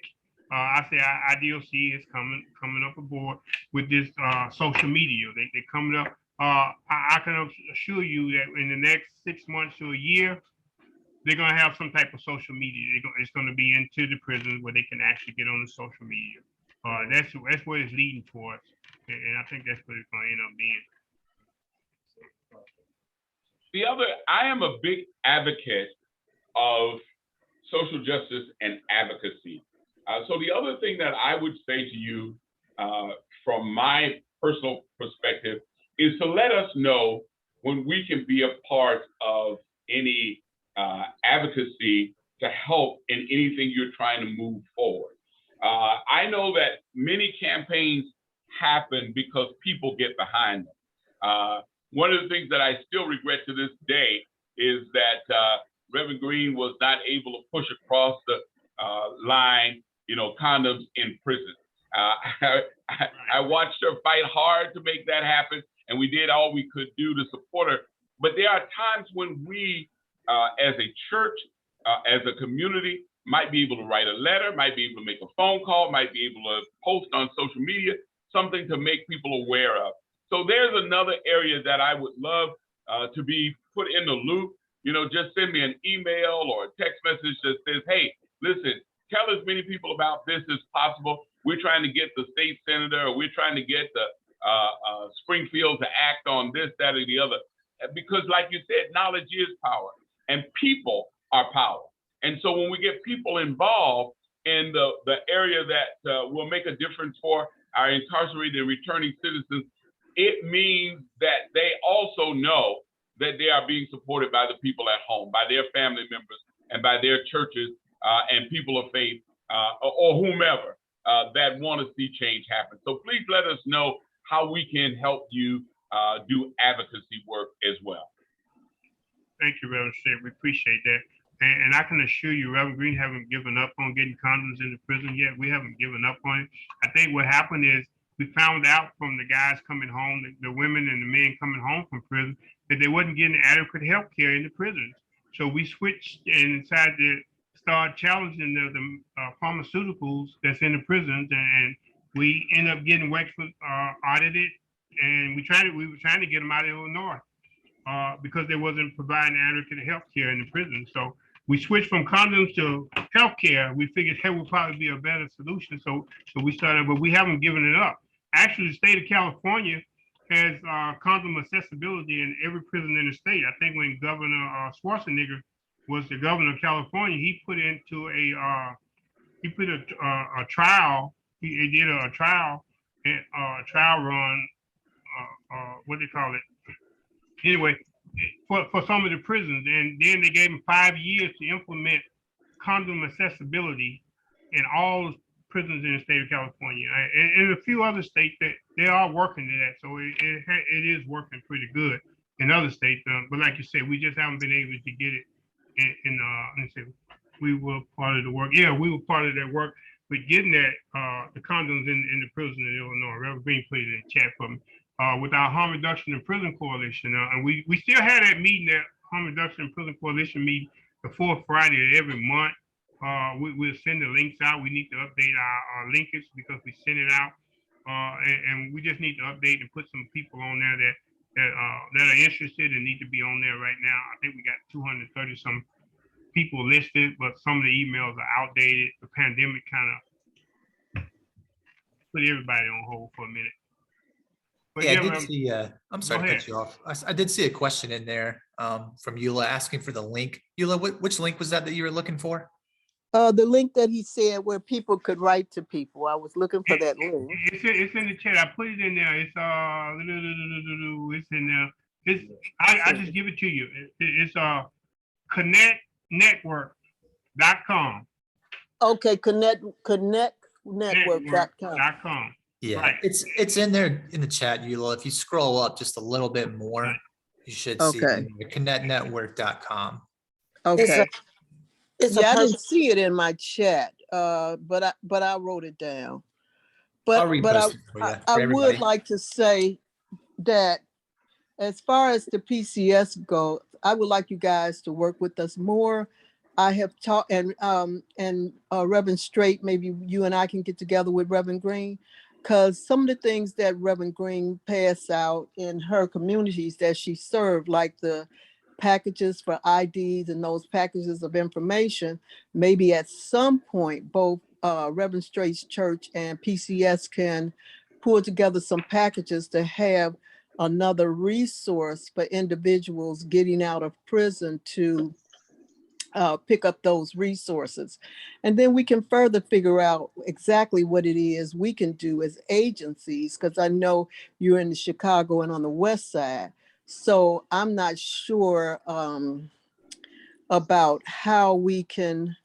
I say IDOC is coming up aboard with this social media. They coming up. I can assure you that in the next 6 months to a year, they're gonna have some type of social media. It's gonna be into the prisons where they can actually get on the social media. That's where it's leading towards, and I think that's what it's gonna end up being. I am a big advocate of social justice and advocacy. So the other thing that I would say to you from my personal perspective is to let us know when we can be a part of any advocacy to help in anything you're trying to move forward. I know that many campaigns happen because people get behind them. One of the things that I still regret to this day is that Reverend Green was not able to push across the line, condoms in prison. I watched her fight hard to make that happen, and we did all we could do to support her. But there are times when we, as a church, as a community, might be able to write a letter, might be able to make a phone call, might be able to post on social media, something to make people aware of. So there's another area that I would love to be put in the loop. Just send me an email or a text message that says, hey, listen, tell as many people about this as possible. We're trying to get the state senator, or we're trying to get the Springfield to act on this, that, or the other. Because like you said, knowledge is power, and people are power. And so when we get people involved in the area that will make a difference for our incarcerated and returning citizens, it means that they also know that they are being supported by the people at home, by their family members, and by their churches and people of faith or whomever that want to see change happen. So please let us know how we can help you do advocacy work as well. Thank you, Reverend Sid. We appreciate that. And I can assure you, Reverend Green haven't given up on getting condoms in the prison yet. We haven't given up on it. I think what happened is we found out from the guys coming home, the women and the men coming home from prison, that they wasn't getting adequate health care in the prisons. So we switched and decided to start challenging the pharmaceuticals that's in the prisons, and we ended up getting Wexford audited, and we were trying to get them out of Illinois because they wasn't providing adequate health care in the prison. So we switched from condoms to health care. We figured that would probably be a better solution. So we started, but we haven't given it up. Actually, the state of California has condom accessibility in every prison in the state. I think when Governor Schwarzenegger was the governor of California, he put into a trial. He did a trial run. What do they call it? Anyway, for some of the prisons, and then they gave him 5 years to implement condom accessibility in all prisons in the state of California, and a few other states that they are working to that. So it is working pretty good in other states. But like you said, we just haven't been able to get it let's see, we were part of the work. Yeah, we were part of that work with getting that the condoms in the prison in Illinois. Reverend Green put it in the chat for me. With our Harm Reduction in Prison Coalition, and we still had that meeting, that Harm Reduction in Prison Coalition meeting, the fourth Friday of every month. We'll send the links out. We need to update our linkage because we send it out, and we just need to update and put some people on there that are interested and need to be on there right now. I think we got 230 some people listed, but some of the emails are outdated. The pandemic kind of put everybody on hold for a minute. But yeah, I did see, I'm sorry to cut you off. I did see a question in there from Eula asking for the link. Eula, which link was that you were looking for? The link that he said where people could write to people. I was looking for that link. It's in the chat. I put it in there. It's in there. I just give it to you. It's connectnetwork.com. Okay, connectnetwork.com. Yeah, Right. It's in there in the chat, Eula. If you scroll up just a little bit more, you should see it in connectnetwork.com. Okay. It's I didn't see it in my chat, but I wrote it down. I'll But repost it for you, for I would everybody. like to say that as far as the PCS goes, I would like you guys to work with us more I have taught, and Reverend Straight, maybe you and I can get together with Reverend Green, because some of the things that Reverend Green passed out in her communities that she served, like the packages for IDs and those packages of information, maybe at some point, both Reverend Straight's church and PCS can pull together some packages to have another resource for individuals getting out of prison to pick up those resources. And then we can further figure out exactly what it is we can do as agencies, because I know you're in Chicago and on the West Side. So I'm not sure about how we can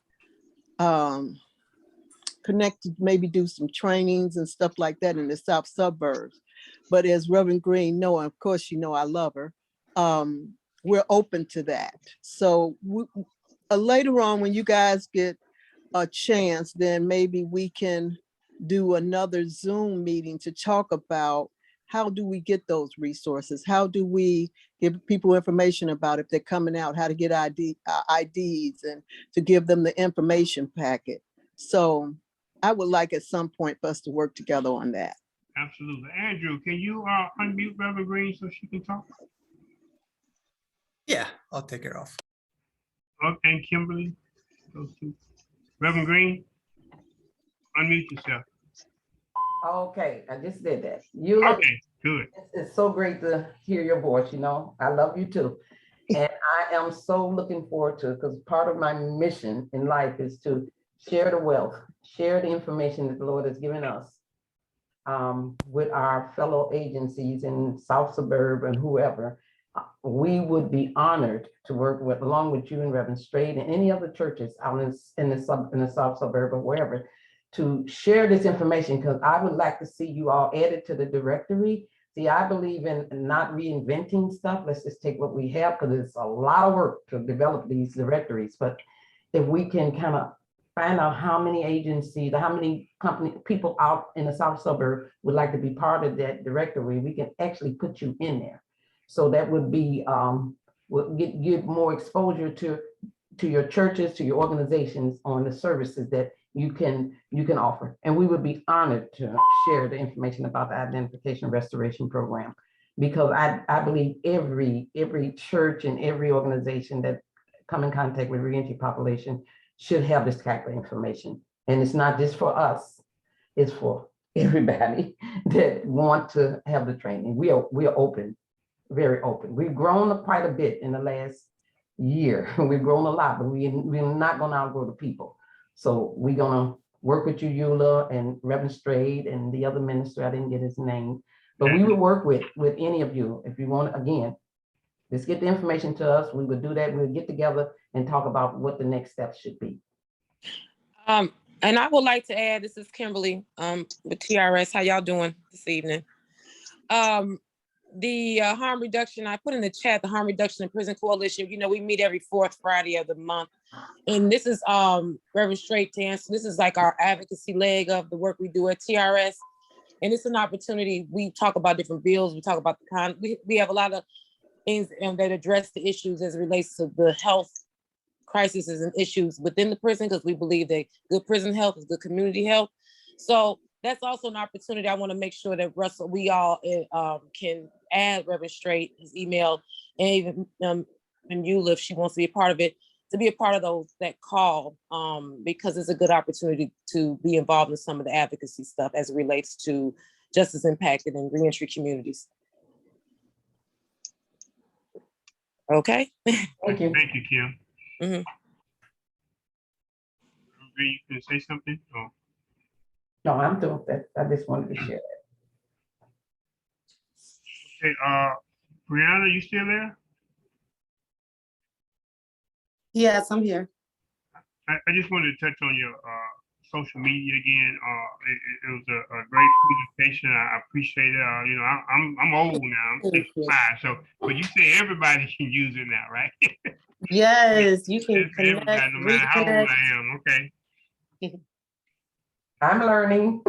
connect, maybe do some trainings and stuff like that in the South suburbs. But as Reverend Green know, and of course, you know, I love her, we're open to that. So later on, when you guys get a chance, then maybe we can do another Zoom meeting to talk about how do we get those resources? How do we give people information about if they're coming out, how to get IDs and to give them the information packet. So I would like at some point for us to work together on that. Absolutely. Andrew, can you unmute Reverend Green so she can talk? Yeah, I'll take it off. Okay, and Kimberly, those two. Reverend Green, unmute yourself. Okay, I just did that. You look, Okay, good. it's so great to hear your voice, you know. I love you too. And I am so looking forward to it, because part of my mission in life is to share the wealth, share the information that the Lord has given us with our fellow agencies in South Suburban and whoever. We would be honored to work with, along with you and Reverend Straight and any other churches out in the South Suburb or wherever, to share this information, because I would like to see you all added to the directory. See, I believe in not reinventing stuff. Let's just take what we have, because it's a lot of work to develop these directories. But if we can kind of find out how many agencies, how many people out in the South Suburb would like to be part of that directory, we can actually put you in there. So that would be, would give more exposure to your churches, to your organizations on the services that you can offer. And we would be honored to share the information about the Identification Restoration Program, because I believe every church and every organization that come in contact with reentry population should have this type of information. And it's not just for us, it's for everybody that want to have the training. We are open, very open. We've grown quite a bit in the last year. We've grown a lot, but we're not gonna outgrow the people. So we're gonna work with you, Eula, and Reverend Straight, and the other minister, I didn't get his name, but we would work with any of you. If you want, again, just get the information to us. We would do that. We'll get together and talk about what the next steps should be. And I would like to add, this is Kimberly with TRS. How y'all doing this evening? The harm reduction, I put in the chat, the Harm Reduction in Prison Coalition. You know, we meet every fourth Friday of the month. And this is Reverend Straight to answer. This is like our advocacy leg of the work we do at TRS. And it's an opportunity. We talk about different bills. We talk about we have a lot of things that address the issues as it relates to the health crises and issues within the prison, because we believe that good prison health is good community health. So that's also an opportunity. I want to make sure that Russell, we all can add Reverend Straight, his email, and even and Eula, if she wants to be a part of it, to be a part of that call, because it's a good opportunity to be involved in some of the advocacy stuff as it relates to justice impacted in reentry communities. Okay. Thank you. Thank you, Kim. Mm-hmm. You can say something? Oh. No, I'm doing that. I just wanted to share that. Okay, Brianna, you still there? Yes, I'm here. I just wanted to touch on your social media again. It was a great presentation. I appreciate it. You know, I'm old now. I'm 65. So, but you say everybody can use it now, right? Yes, you can Everybody, connect, no matter how old reconnect. I am. Okay. I'm learning.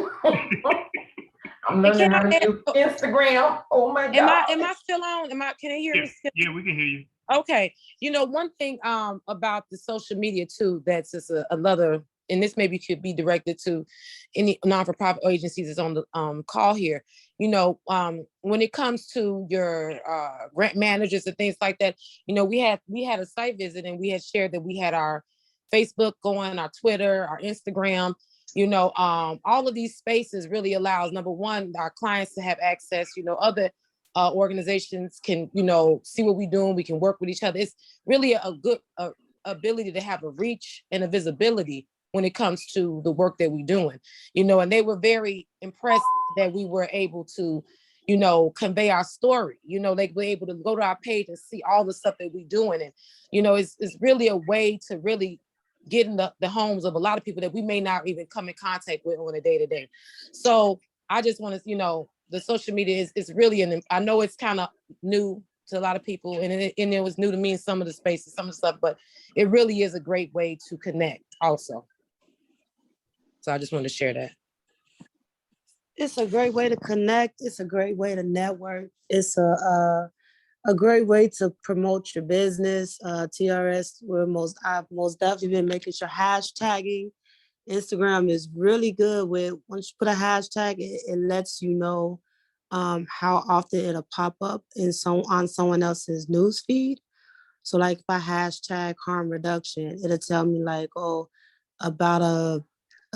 I'm learning how to use Instagram. Oh my God. Am I still on? Can I hear me? Yeah, we can hear you. Okay, one thing about the social media too, that's just another, and this maybe could be directed to any non-for-profit agencies that's on the call here. When it comes to your grant managers and things like that, we had a site visit and we had shared that we had our Facebook going, our Twitter, our Instagram. All of these spaces really allows, number one, our clients to have access. Other organizations can, see what we're doing. We can work with each other. It's really a good ability to have a reach and a visibility when it comes to the work that we're doing, and they were very impressed that we were able to, convey our story. They were able to go to our page and see all the stuff that we're doing. And, it's really a way to really get in the homes of a lot of people that we may not even come in contact with on a day-to-day. So I just want to, the social media is really I know it's kind of new to a lot of people, and it was new to me in some of the spaces, some of the stuff, but it really is a great way to connect also. So I just wanted to share that. It's a great way to connect. It's a great way to network. It's a great way to promote your business. TRS, I've most definitely been making sure hashtagging. Instagram is really good with, once you put a hashtag, it lets you know how often it'll pop up on someone else's news feed. So like if I hashtag harm reduction, it'll tell me like, oh, about a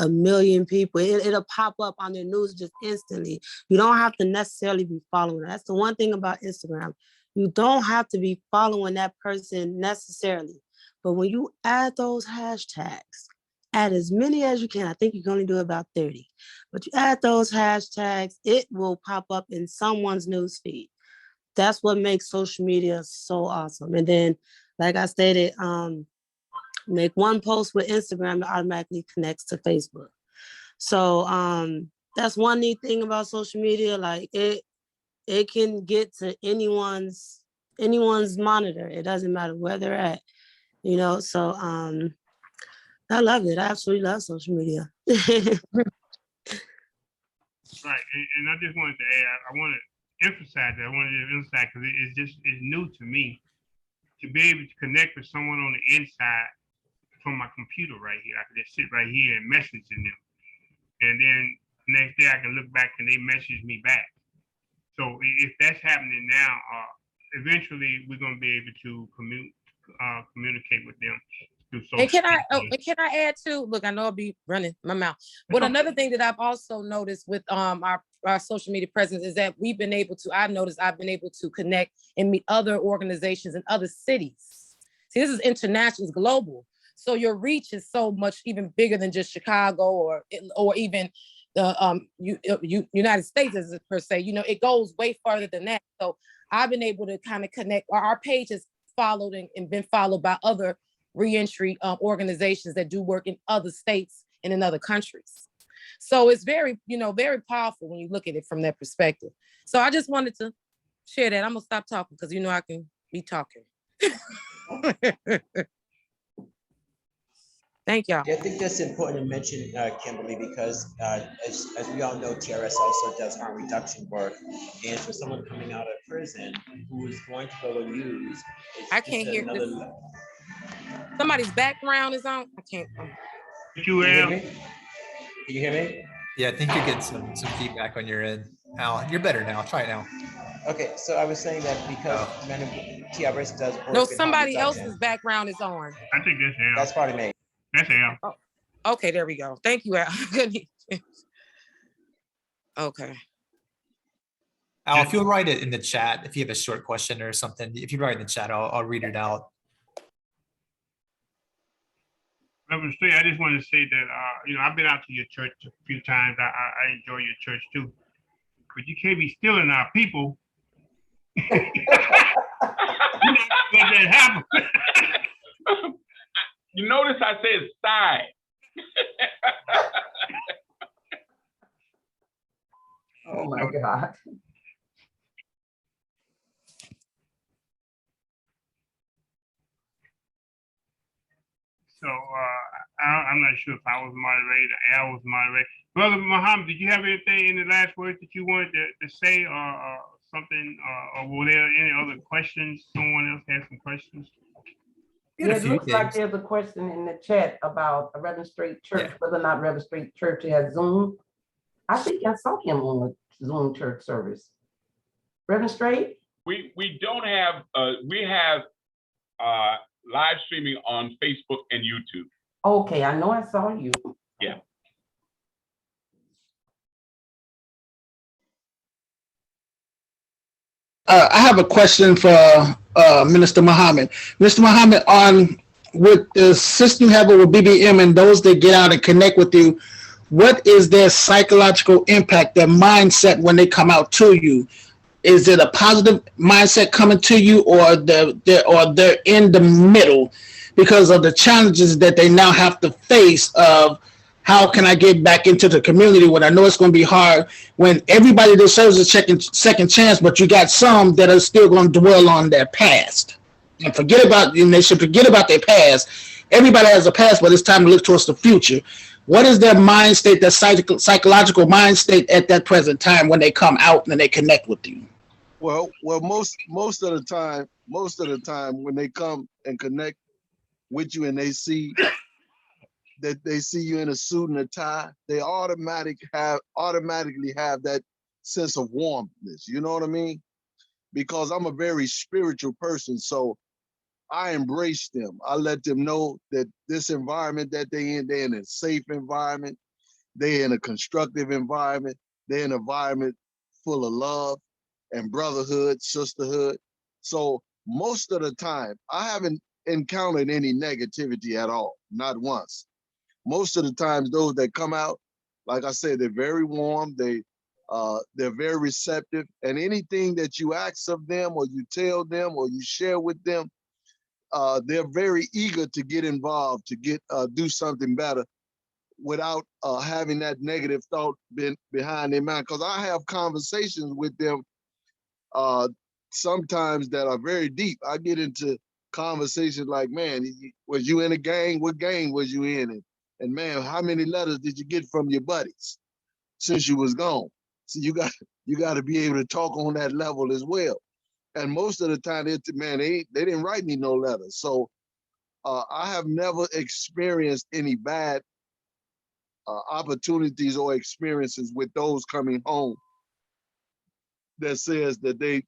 million people. It'll pop up on their news just instantly. You don't have to necessarily be following. That's the one thing about Instagram. You don't have to be following that person necessarily. But when you add those hashtags, add as many as you can. I think you can only do about 30. But you add those hashtags, it will pop up in someone's news feed. That's what makes social media so awesome. And then, like I stated, make one post with Instagram, it automatically connects to Facebook. So that's one neat thing about social media. Like it can get to anyone's monitor. It doesn't matter where they're at, So I love it. I absolutely love social media. Right, and I just wanted to add, I want to emphasize that. I wanted to emphasize because it's new to me to be able to connect with someone on the inside from my computer right here. I can just sit right here and message them, and then next day I can look back and they message me back. So if that's happening now, eventually we're going to be able to communicate with them. And can I add too? Look, I know I'll be running my mouth. But another thing that I've also noticed with our social media presence is that I've been able to connect and meet other organizations in other cities. See, this is international, it's global. So your reach is so much even bigger than just Chicago or even the United States as per se. It goes way farther than that. So I've been able to kind of connect. Our page has followed and been followed by other reentry organizations that do work in other states and in other countries. So it's very, very powerful when you look at it from that perspective. So I just wanted to share that. I'm gonna stop talking because I can be talking. Thank y'all. Yeah, I think that's important to mention, Kimberly, because as we all know, TRS also does harm reduction work. And for someone coming out of prison who is going to go and use, I can't hear this. Somebody's background is on. I can't. Can you hear me? Can you hear me? Yeah, I think you're getting some feedback on your end. Al, you're better now. Try it now. Okay, so I was saying that because TRS does work. No, somebody else's background is on. I think that's Al. That's probably me. That's Al. Oh, okay, there we go. Thank you, Al. Okay. Al, if you'll write it in the chat, if you have a short question or something, if you write in the chat, I'll read it out. Reverend Straight, I just wanted to say that, I've been out to your church a few times. I enjoy your church too. But you can't be stealing our people. Let that happen. You notice I said STI. Oh my God. So I'm not sure if I was moderated, Al was moderated. Brother Muhammad, did you have anything in the last words that you wanted to say or something, or were there any other questions? Someone else had some questions? Got a It few looks like things. there's a question in the chat about a Reverend Straight Church, Yeah. whether or not Reverend Straight Church has Zoom. I think I saw him on a Zoom church service. Reverend Straight? We don't have, we have live streaming on Facebook and YouTube. Okay, I know I saw you. Yeah. I have a question for Minister Muhammad. Mr. Muhammad, on with the system you have with BBM and those that get out and connect with you, what is their psychological impact, their mindset when they come out to you? Is it a positive mindset coming to you, or they're in the middle because of the challenges that they now have to face of how can I get back into the community when I know it's going to be hard, when everybody deserves a second chance, but you got some that are still going to dwell on their past and they should forget about their past. Everybody has a past, but it's time to look towards the future. What is their mind state, their psychological mind state at that present time when they come out and they connect with you? Well, most of the time when they come and connect with you and they see that they see you in a suit and a tie, they automatically have that sense of warmness. You know what I mean? Because I'm a very spiritual person, so I embrace them. I let them know that this environment that they're in a safe environment, they're in a constructive environment, they're in an environment full of love and brotherhood, sisterhood. So most of the time, I haven't encountered any negativity at all, not once. Most of the times, those that come out, like I said, they're very warm. They're very receptive, and anything that you ask of them, or you tell them, or you share with them, they're very eager to get involved, to do something better, without having that negative thought behind their mind. Because I have conversations with them sometimes that are very deep. I get into conversations like, man, was you in a gang? What gang was you in? And man, how many letters did you get from your buddies since you was gone? So you got to be able to talk on that level as well. And most of the time, they didn't write me no letters. So I have never experienced any bad opportunities or experiences with those coming home that says that they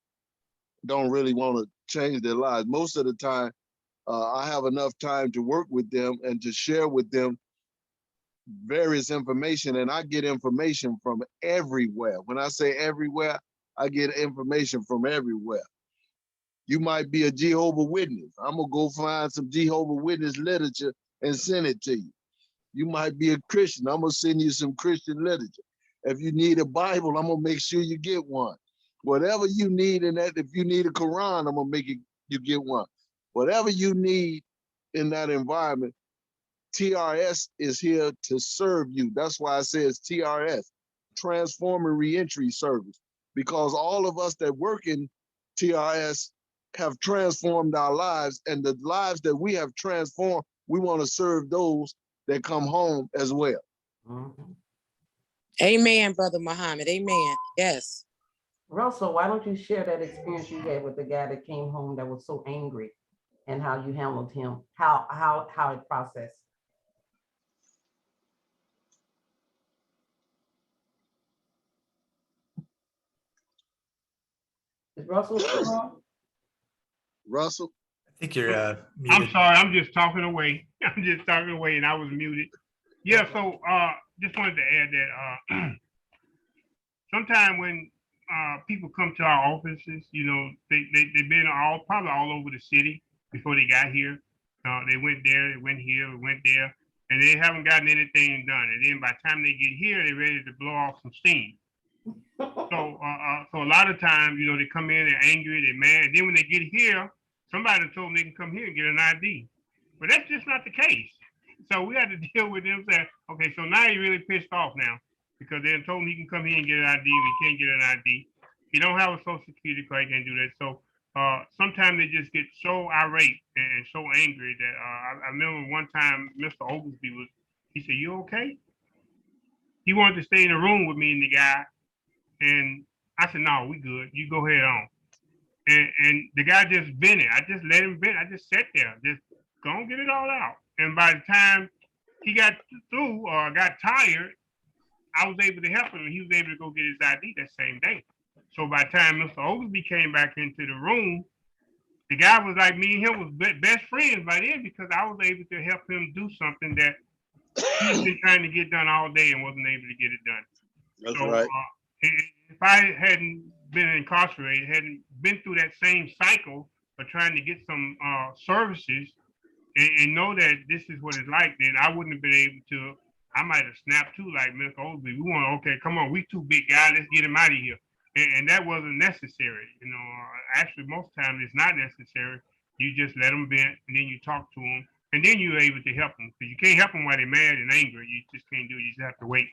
don't really want to change their lives. Most of the time, I have enough time to work with them and to share with them various information, and I get information from everywhere. When I say everywhere, I get information from everywhere. You might be a Jehovah's Witness. I'm gonna go find some Jehovah's Witness literature and send it to you. You might be a Christian. I'm gonna send you some Christian literature. If you need a Bible, I'm gonna make sure you get one. Whatever you need in that, if you need a Quran, I'm gonna make you get one. Whatever you need in that environment, TRS is here to serve you. That's why I say it's TRS, Transformer Reentry Service, because all of us that work in TRS have transformed our lives, and the lives that we have transformed, we want to serve those that come home as well. Mhm. Amen, Brother Muhammad. Amen. Yes. Russell, why don't you share that experience you had with the guy that came home that was so angry, and how you handled him, how it processed? Is Russell still on? Russell? I think you're I'm muted. sorry, I'm just talking away. I'm just talking away, and I was muted. Yeah, so just wanted to add that sometimes when people come to our offices, you know, they've been probably all over the city before they got here. They went there, they went here, they went there, and they haven't gotten anything done. And then by the time they get here, they're ready to blow off some steam. So a lot of times, you know, they come in, they're angry, they're mad. And then when they get here, somebody told them they can come here and get an ID. But that's just not the case. So we had to deal with them saying, okay, so now you're really pissed off now because they told him he can come here and get an ID. We can't get an ID. He don't have a social security card, he can't do that. So sometimes they just get so irate and so angry that I remember one time Mr. Oglesby he said, you okay? He wanted to stay in the room with me and the guy. And I said, no, we good. You go ahead on. And the guy just vented. I just let him vent. I just sat there, just go and get it all out. And by the time he got through or got tired, I was able to help him, and he was able to go get his ID that same day. So by the time Mr. Oglesby came back into the room, the guy was like, me and him was best friends by then, because I was able to help him do something that he's been trying to get done all day and wasn't able to get it done. That's So right. if I hadn't been incarcerated, hadn't been through that same cycle of trying to get some services and know that this is what it's like, then I wouldn't have been able to. I might have snapped too, like Mr. Oldby. We want, okay, come on, we two big guys, let's get him out of here. And that wasn't necessary. You know, actually, most times it's not necessary. You just let them vent, and then you talk to them, and then you're able to help them. Because you can't help them while they're mad and angry. You just can't do it. You just have to wait.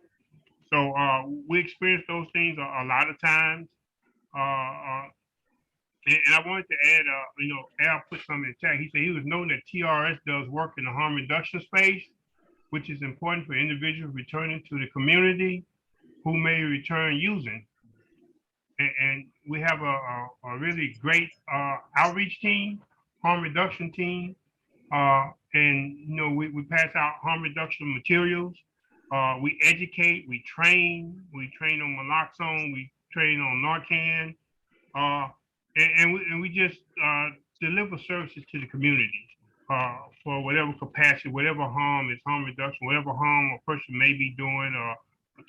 So we experience those things a lot of times. And I wanted to add, Al put something in the chat. He said he was known that TRS does work in the harm reduction space, which is important for individuals returning to the community who may return using. And we have a really great outreach team, harm reduction team. And, we pass out harm reduction materials. We educate, we train on naloxone, we train on Narcan. And we just deliver services to the community for whatever capacity, whatever harm is harm reduction, whatever harm a person may be doing or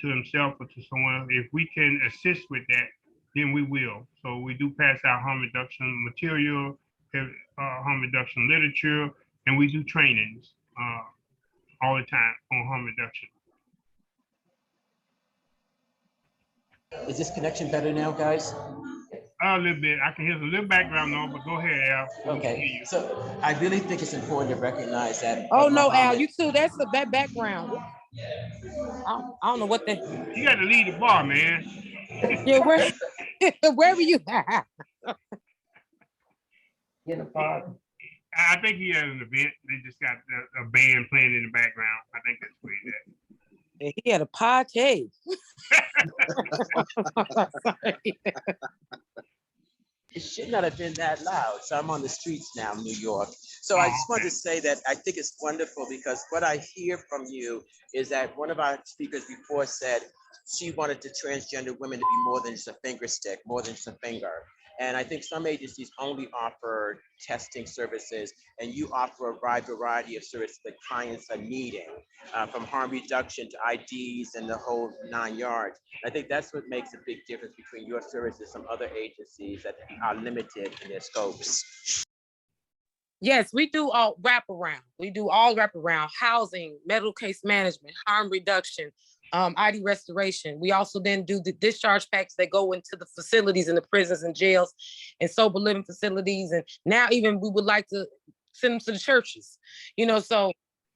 to himself or to someone else. If we can assist with that, then we will. So we do pass out harm reduction material, harm reduction literature, and we do trainings all the time on harm reduction. Is this connection better now, guys? A little bit. I can hear a little background noise, but go ahead, Al. Okay. So I really think it's important to recognize that. Oh no, Al, you too. That's the background. I don't know what the. You got to leave the bar, man. Yeah, where were you? Get a pardon. I think he had an event. They just got a band playing in the background. I think that's where he's at. He had a party. It should not have been that loud. So I'm on the streets now, New York. So I just wanted to say that I think it's wonderful because what I hear from you is that one of our speakers before said she wanted the transgender women to be more than just a finger stick, more than just a finger. And I think some agencies only offer testing services, and you offer a wide variety of services that clients are needing, from harm reduction to IDs and the whole 9 yards. I think that's what makes a big difference between your services and some other agencies that are limited in their scopes. Yes, we do all wraparound. We do all wraparound: housing, medical case management, harm reduction, ID restoration. We also then do the discharge packs that go into the facilities in the prisons and jails and sober living facilities. And now even we would like to send them to the churches, so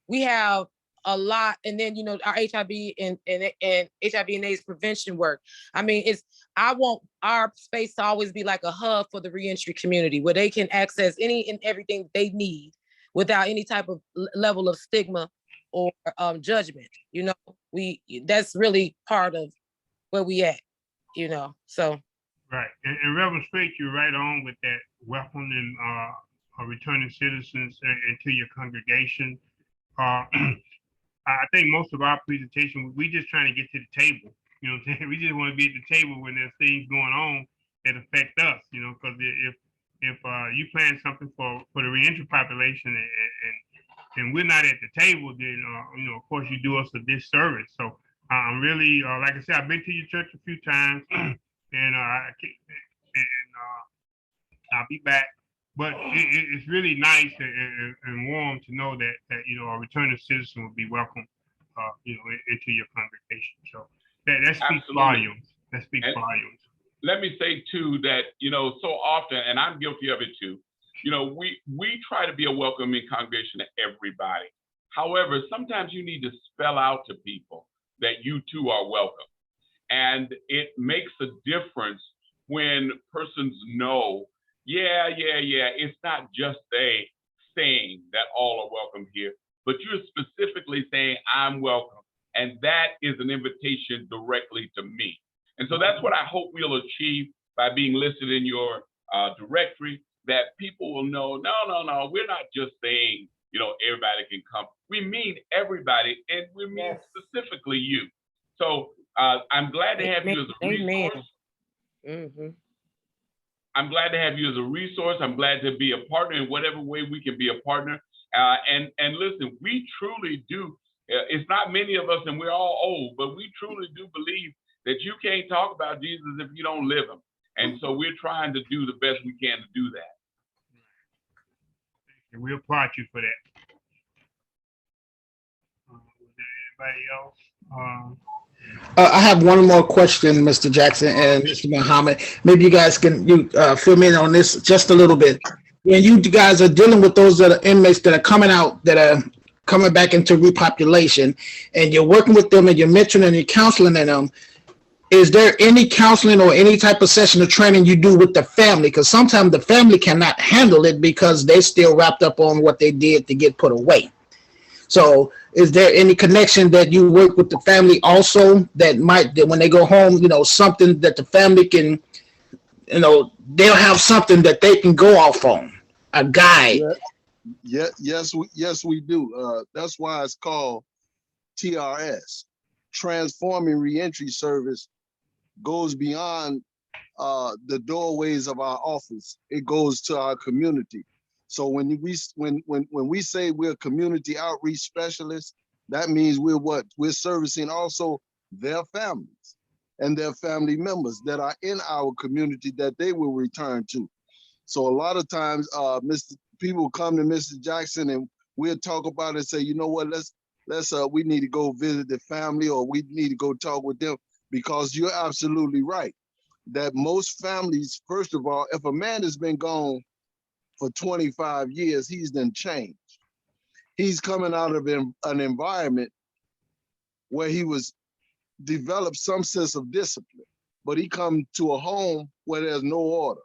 we have a lot. And then, our HIV and HIV and AIDS prevention work. I mean, I want our space to always be like a hub for the reentry community where they can access any and everything they need without any type of level of stigma or judgment. That's really part of where we at, so. Right. And Reverend Straight, you're right on with that welcoming returning citizens into your congregation. I think most of our presentation, we just trying to get to the table. You know what I'm saying? We just want to be at the table when there's things going on that affect us, because if you plan something for the reentry population and we're not at the table, then, of course, you do us a disservice. So I'm really, like I said, I've been to your church a few times and I'll be back. But it's really nice and warm to know that a returning citizen will be welcome, into your congregation. So that speaks volumes. That speaks volumes. Let me say too that so often, and I'm guilty of it too. We try to be a welcoming congregation to everybody. However, sometimes you need to spell out to people that you too are welcome, and it makes a difference when persons know. Yeah. It's not just saying that all are welcome here, but you're specifically saying I'm welcome. And that is an invitation directly to me. And so that's what I hope we'll achieve by being listed in your directory, that people will know, no, we're not just saying, everybody can come. We mean everybody, and we mean specifically you. So I'm glad to have you as a resource. Mm-hmm. I'm glad to have you as a resource. I'm glad to be a partner in whatever way we can be a partner. And listen, we truly do. It's not many of us, and we're all old, but we truly do believe that you can't talk about Jesus if you don't live him. And so we're trying to do the best we can to do that. And we applaud you for that. Was there anybody else? I have one more question, Mr. Jackson and Mr. Muhammad. Maybe you guys can fill me in on this just a little bit. When you guys are dealing with those that are inmates that are coming out, that are coming back into repopulation, and you're working with them and you're mentoring and you're counseling them, is there any counseling or any type of session of training you do with the family? Because sometimes the family cannot handle it because they're still wrapped up on what they did to get put away. So is there any connection that you work with the family also that when they go home, something that the family can, they'll have something that they can go off on, a guide? Yes, we do. That's why it's called TRS. Transforming Reentry Service goes beyond the doorways of our office. It goes to our community. So when we say we're community outreach specialists, that means we're servicing also their families and their family members that are in our community that they will return to. So a lot of times, people come to Mr. Jackson and we'll talk about it and say, you know what, we need to go visit the family, or we need to go talk with them, because you're absolutely right that most families, first of all, if a man has been gone for 25 years, he's then changed. He's coming out of an environment where he was developed some sense of discipline, but he come to a home where there's no order,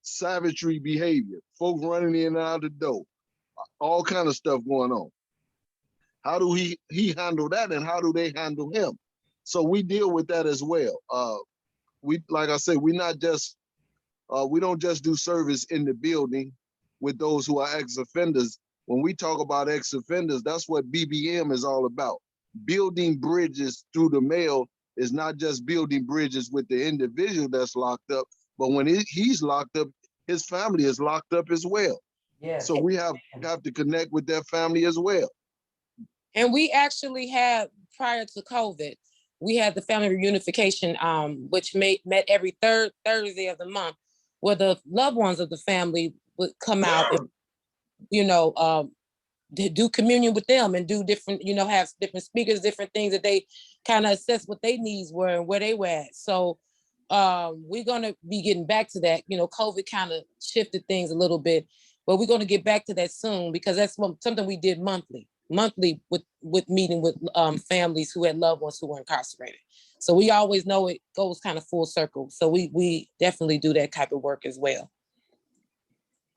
savagery behavior, folks running in and out the door, all kind of stuff going on. How do he handle that, and how do they handle him? So we deal with that as well. Like I said, we don't just do service in the building with those who are ex-offenders. When we talk about ex-offenders, that's what BBM is all about. Building bridges through the mail is not just building bridges with the individual that's locked up, but when he's locked up, his family is locked up as well. Yes. So we have to connect with their family as well. And we actually had, prior to COVID, we had the family reunification, which met every third Thursday of the month, where the loved ones of the family would come out and, do communion with them and do different, have different speakers, different things that they kind of assess what their needs were and where they were at. So we're going to be getting back to that. COVID kind of shifted things a little bit, but we're going to get back to that soon, because that's something we did monthly with meeting with families who had loved ones who were incarcerated. So we always know it goes kind of full circle. So we definitely do that type of work as well.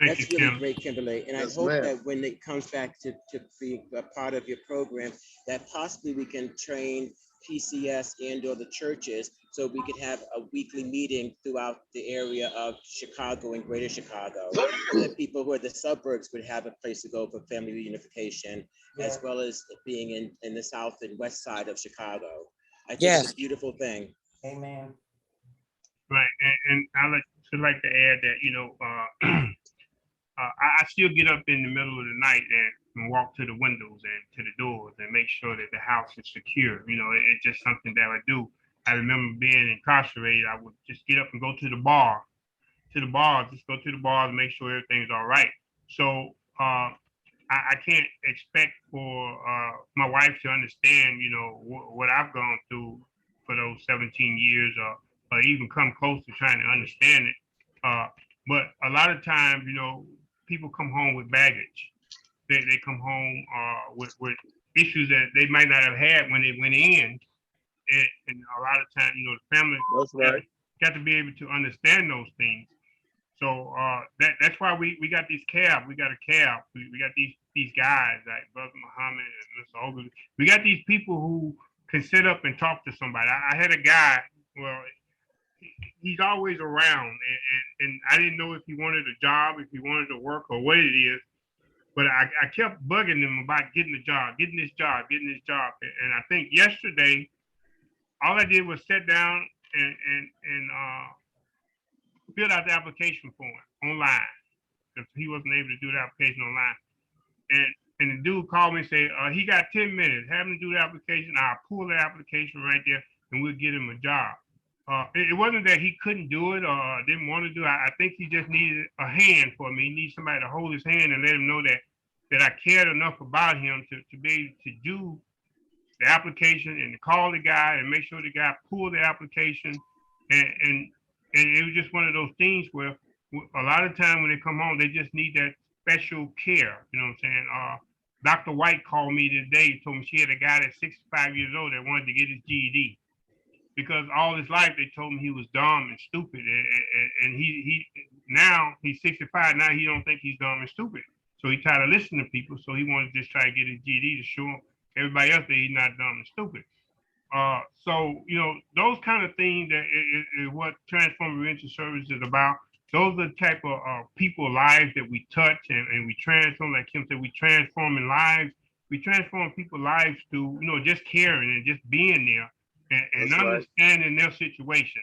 That's really great, Kimberly. And I hope that when it comes back to be a part of your program, that possibly we can train PCS and or the churches, so we could have a weekly meeting throughout the area of Chicago and Greater Chicago, so that people who are the suburbs would have a place to go for family reunification, as well as being in the south and west side of Chicago. I think it's a beautiful thing. Amen. Right, and I like to add that, I still get up in the middle of the night and walk to the windows and to the doors and make sure that the house is secure. It's just something that I do. I remember being incarcerated. I would just get up and go to the bar, just go to the bar and make sure everything's all right. So I can't expect for my wife to understand, what I've gone through for those 17 years, or even come close to trying to understand it. But a lot of times, people come home with baggage. They come home with issues that they might not have had when they went in. And a lot of times, the family got to be able to understand those things. So that's why we got these cabs. We got a cab. We got these guys like Brother Muhammad and Mr. Ogilvy. We got these people who can sit up and talk to somebody. I had a guy, well, he's always around, and I didn't know if he wanted a job, if he wanted to work, or what it is. But I kept bugging him about getting a job, getting this job, getting this job. And I think yesterday, all I did was sit down and filled out the application form online, because he wasn't able to do the application online. And the dude called me and said, he got 10 minutes, have him do the application. I'll pull the application right there and we'll get him a job. It wasn't that he couldn't do it or didn't want to do it. I think he just needed a hand for me. He needs somebody to hold his hand and let him know that I cared enough about him to be able to do the application and to call the guy and make sure the guy pulled the application. And it was just one of those things where a lot of time when they come home, they just need that special care. You know what I'm saying? Dr. White called me today, told me she had a guy that's 65 years old that wanted to get his GED. Because all his life they told him he was dumb and stupid, and he now he's 65. Now he don't think he's dumb and stupid, so he tired of listening to people. So he wanted to just try to get his GED to show everybody else that he's not dumb and stupid. So you know, those kind of things that is what Transform Prevention Service is about. Those are the type of people lives that we touch and we transform. Like Kim said, we transform in lives. We transform people's lives through, you know, just caring and just being there. And understanding their situation.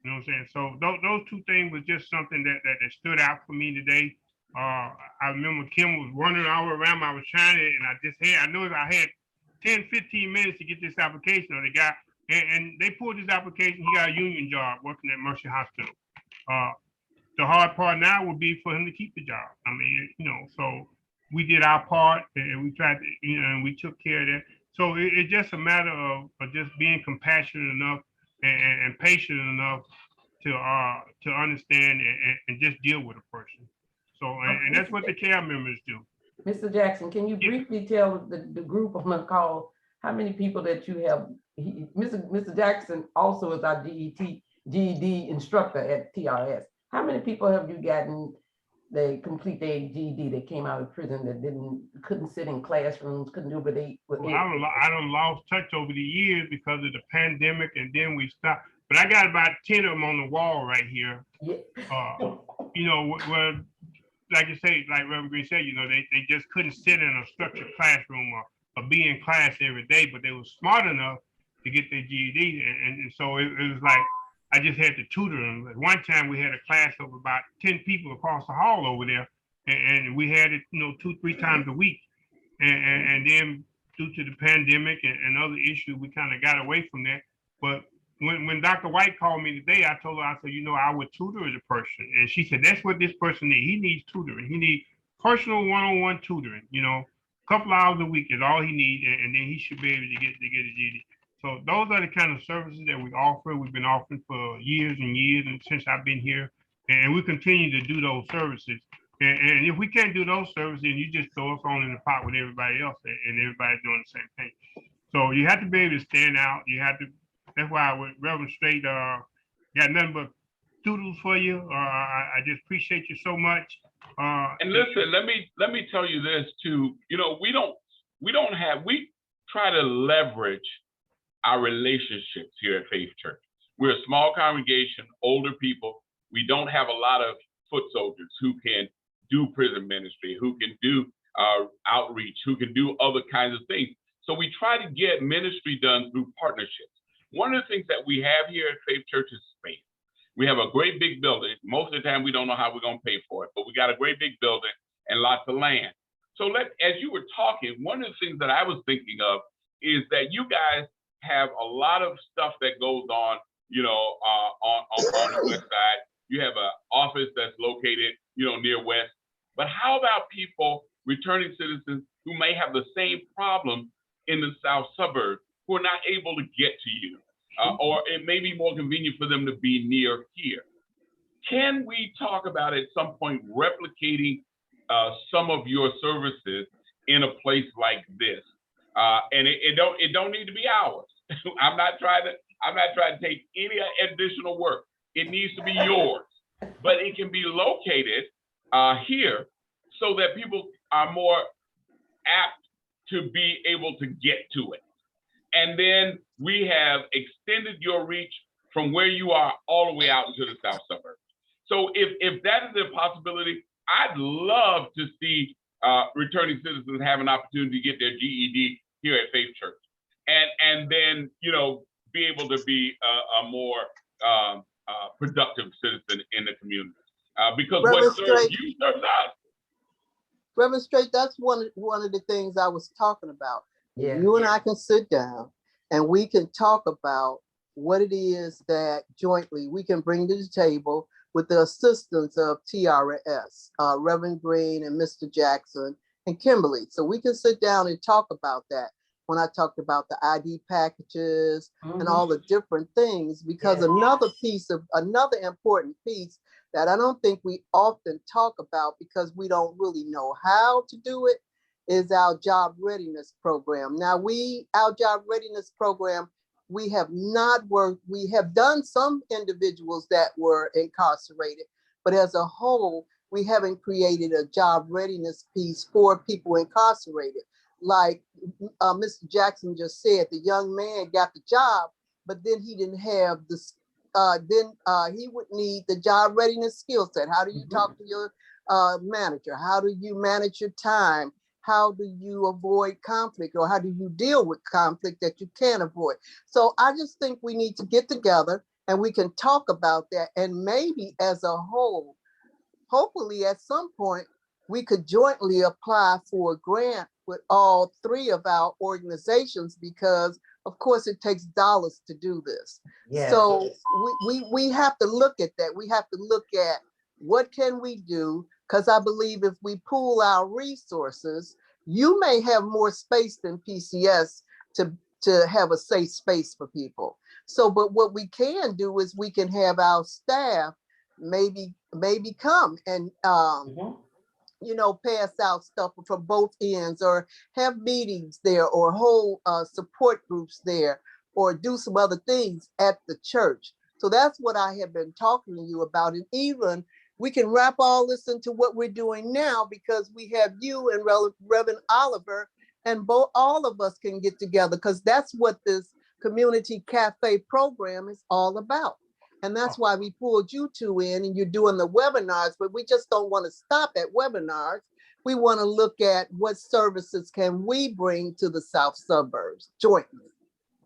You know what I'm saying? So those two things was just something that stood out for me today. I remember Kim was wandering all around. I was trying to, and I knew if I had 10, 15 minutes to get this application on the guy, and they pulled this application. He got a union job working at Mercy Hospital. The hard part now would be for him to keep the job. I mean, you know, so we did our part and we tried to, you know, and we took care of that. So it's just a matter of just being compassionate enough and patient enough to understand and just deal with a person. So and that's what the care members do. Mr. Jackson, can you briefly tell the group on the call how many people that you have? Mr. Jackson also is our GED instructor at TRS. How many people have you gotten? They complete their GED. They came out of prison that couldn't sit in classrooms, couldn't do what they. Well, I done lost touch over the years because of the pandemic, and then we stopped. But I got about 10 of them on the wall right here. Yeah. You know, where, like you say, like Reverend Green said, you know, they just couldn't sit in a structured classroom or be in class every day, but they were smart enough to get their GED, and so it was like. I just had to tutor them. At one time, we had a class of about 10 people across the hall over there, and we had it, you know, 2-3 times a week. And then due to the pandemic and other issues, we kind of got away from that. But when Dr. White called me today, I told her, I said, you know, I would tutor the person. And she said, that's what this person needs. He needs tutoring. He needs personal one-on-one tutoring. You know, a couple hours a week is all he needs, and then he should be able to get a GED. So those are the kind of services that we offer. We've been offering for years and years, and since I've been here, and we continue to do those services. And if we can't do those services, you just throw us on in the pot with everybody else, and everybody's doing the same thing. So you have to be able to stand out. You have to. That's why with Reverend Straight, got nothing but doodles for you. I just appreciate you so much. And listen, let me tell you this too. You know, we try to leverage our relationships here at Faith Church. We're a small congregation, older people. We don't have a lot of foot soldiers who can do prison ministry, who can do outreach, who can do other kinds of things. So we try to get ministry done through partnerships. One of the things that we have here at Faith Church is space. We have a great big building. Most of the time we don't know how we're gonna pay for it, but we got a great big building and lots of land. So as you were talking, one of the things that I was thinking of is that you guys have a lot of stuff that goes on, you know, on the west side. You have an office that's located, you know, near west. But how about people, returning citizens who may have the same problem in the south suburbs, who are not able to get to you, or it may be more convenient for them to be near here? Can we talk about at some point replicating some of your services in a place like this? And it don't need to be ours. I'm not trying to take any additional work. It needs to be yours, but it can be located here so that people are more apt to be able to get to it. And then we have extended your reach from where you are all the way out into the south suburbs. So if that is a possibility, I'd love to see returning citizens have an opportunity to get their GED here at Faith Church, and then be able to be a more productive citizen in the community. Because what Reverend serves Strait, you serves us. Reverend Strait, that's one of the things I was talking about. Yeah. You and I can sit down and we can talk about what it is that jointly we can bring to the table with the assistance of TRS, Reverend Green and Mr. Jackson and Kimberly. So we can sit down and talk about that when I talked about the ID packages and all the different things, because another important piece that I don't think we often talk about because we don't really know how to do it is our job readiness program. Now our job readiness program, we have not worked, we have done some individuals that were incarcerated, but as a whole, we haven't created a job readiness piece for people incarcerated. Like Mr. Jackson just said, the young man got the job, but then he didn't have this, he would need the job readiness skill set. How do you talk to your manager? How do you manage your time? How do you avoid conflict, or how do you deal with conflict that you can't avoid? So I just think we need to get together and we can talk about that. And maybe as a whole, hopefully at some point, we could jointly apply for a grant with all three of our organizations, because of course it takes dollars to do this. Yes. So we have to look at that. We have to look at what can we do? Because I believe if we pool our resources, you may have more space than PCS to have a safe space for people. So, but what we can do is we can have our staff maybe come and pass out stuff from both ends, or have meetings there, or hold support groups there, or do some other things at the church. So that's what I have been talking to you about. And even we can wrap all this into what we're doing now, because we have you and Reverend Oliver, and all of us can get together, because that's what this community cafe program is all about. And that's why we pulled you two in, and you're doing the webinars, but we just don't want to stop at webinars. We want to look at what services can we bring to the South suburbs jointly.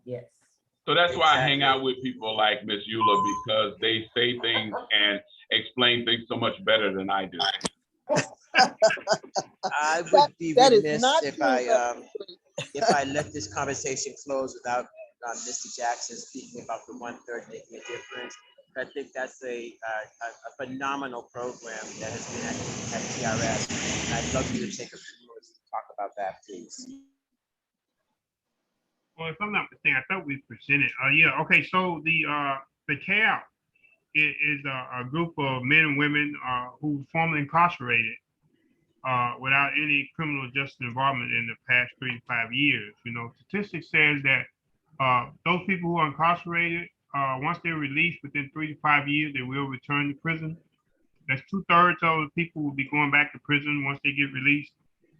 Yes. So that's why I hang out with people like Miss Eula, because they say things and explain things so much better than I do. I would be that is remiss not if true, if I let this conversation close without Mr. Jackson speaking about the 1/3 making a difference. I think that's a phenomenal program that has been at TRS. And I'd love you to take a few minutes to talk about that, please. Well, if I'm not mistaken, I thought we presented. Yeah. Okay. So the CAP is a group of men and women who were formerly incarcerated without any criminal justice involvement in the past 3 to 5 years. Statistics says that those people who are incarcerated, once they're released within 3 to 5 years, they will return to prison. That's 2/3 of the people will be going back to prison once they get released.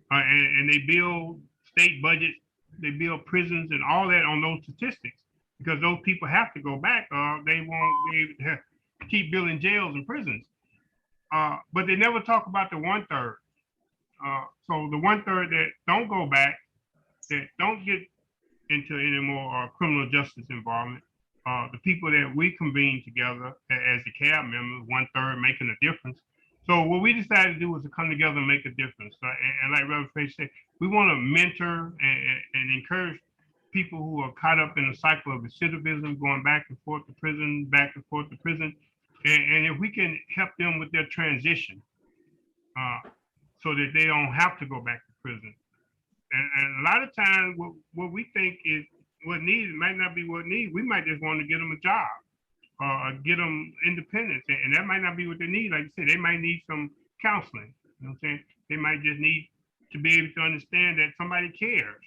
And they build state budgets, they build prisons and all that on those statistics, because those people have to go back. They won't be able to keep building jails and prisons. But they never talk about the 1/3. So the 1/3 that don't go back, that don't get into any more criminal justice involvement, the people that we convene together as the CAB members, 1/3 making a difference. So what we decided to do was to come together and make a difference. And like Reverend Faith said, we want to mentor and encourage people who are caught up in a cycle of recidivism, going back and forth to prison, back and forth to prison. And if we can help them with their transition, so that they don't have to go back to prison. And a lot of times what we think is what needed might not be what needed. We might just want to get them a job, get them independence. And that might not be what they need. Like I said, they might need some counseling. You know what I'm saying? They might just need to be able to understand that somebody cares.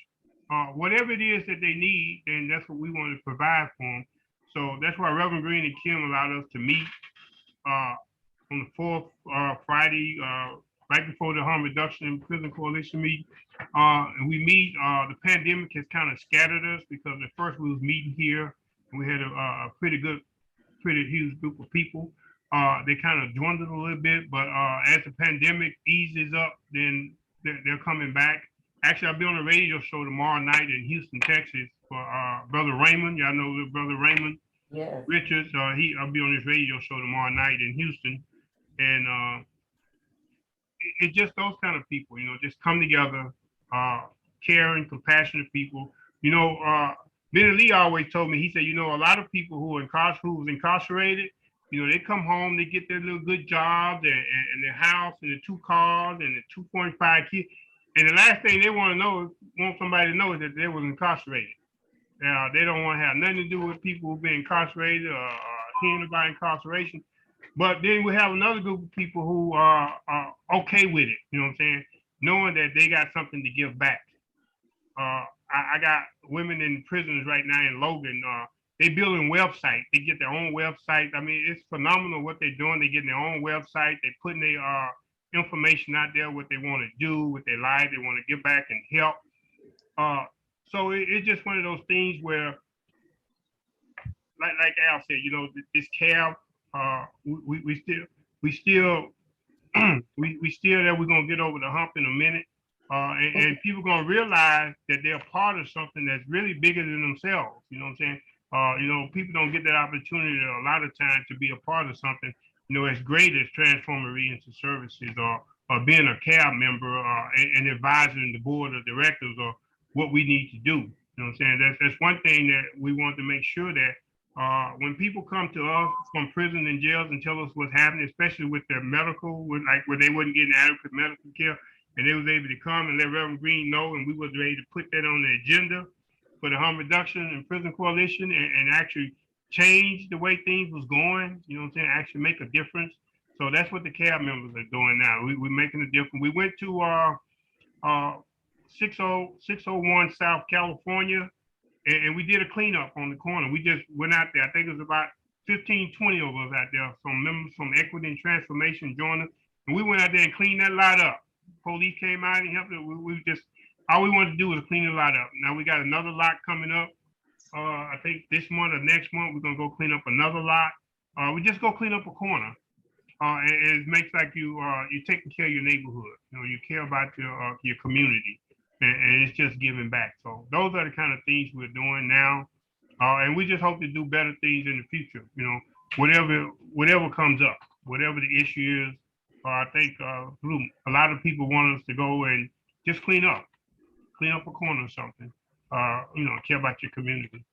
Whatever it is that they need, then that's what we want to provide for them. So that's why Reverend Green and Kim allowed us to meet on the fourth Friday right before the Harm Reduction in Prison Coalition meeting. And we meet, the pandemic has kind of scattered us because at first we was meeting here and we had a pretty huge group of people. They kind of dwindled a little bit, but as the pandemic eases up, then they're coming back. Actually, I'll be on a radio show tomorrow night in Houston, Texas for Brother Raymond. Y'all know Brother Raymond Richards. I'll be on his radio show tomorrow night in Houston. And it's just those kind of people, just come together, caring, compassionate people. Benny Lee always told me, he said, a lot of people who was incarcerated, they come home, they get their little good jobs and their house and the 2 cars and the 2.5 kids. And the last thing they want somebody to know is that they was incarcerated. They don't want to have nothing to do with people who've been incarcerated or hearing about incarceration. But then we have another group of people who are okay with it, you know what I'm saying? Knowing that they got something to give back. I got women in prisons right now in Logan. They building websites. They get their own website. I mean, it's phenomenal what they're doing. They getting their own website. They putting their information out there, what they want to do with their life. They want to give back and help. So it's just one of those things where, like Al said, this cab, we still that we're gonna get over the hump in a minute, and people gonna realize that they're part of something that's really bigger than themselves. You know what I'm saying? People don't get that opportunity a lot of times to be a part of something, as great as transforming re-entry services or being a cab member and advising the board of directors or what we need to do. You know what I'm saying? That's one thing that we want to make sure that when people come to us from prison and jails and tell us what's happening, especially with their medical, where they wasn't getting adequate medical care, and they was able to come and let Reverend Green know, and we was ready to put that on the agenda for the Harm Reduction and Prison Coalition and actually change the way things was going, you know what I'm saying, actually make a difference. So that's what the cab members are doing now. We're making a difference. We went to 601 South California, and we did a cleanup on the corner. We just went out there. I think it was about 15, 20 of us out there. Some members from Equity and Transformation joined us. And we went out there and cleaned that lot up. Police came out and helped us. All we wanted to do was clean the lot up. Now we got another lot coming up. I think this month or next month, we're gonna go clean up another lot. We just go clean up a corner. And it makes like you're taking care of your neighborhood. You care about your community. And it's just giving back. So those are the kind of things we're doing now. And we just hope to do better things in the future. Whatever comes up, whatever the issue is. I think a lot of people want us to go and just clean up a corner or something. Care about your community.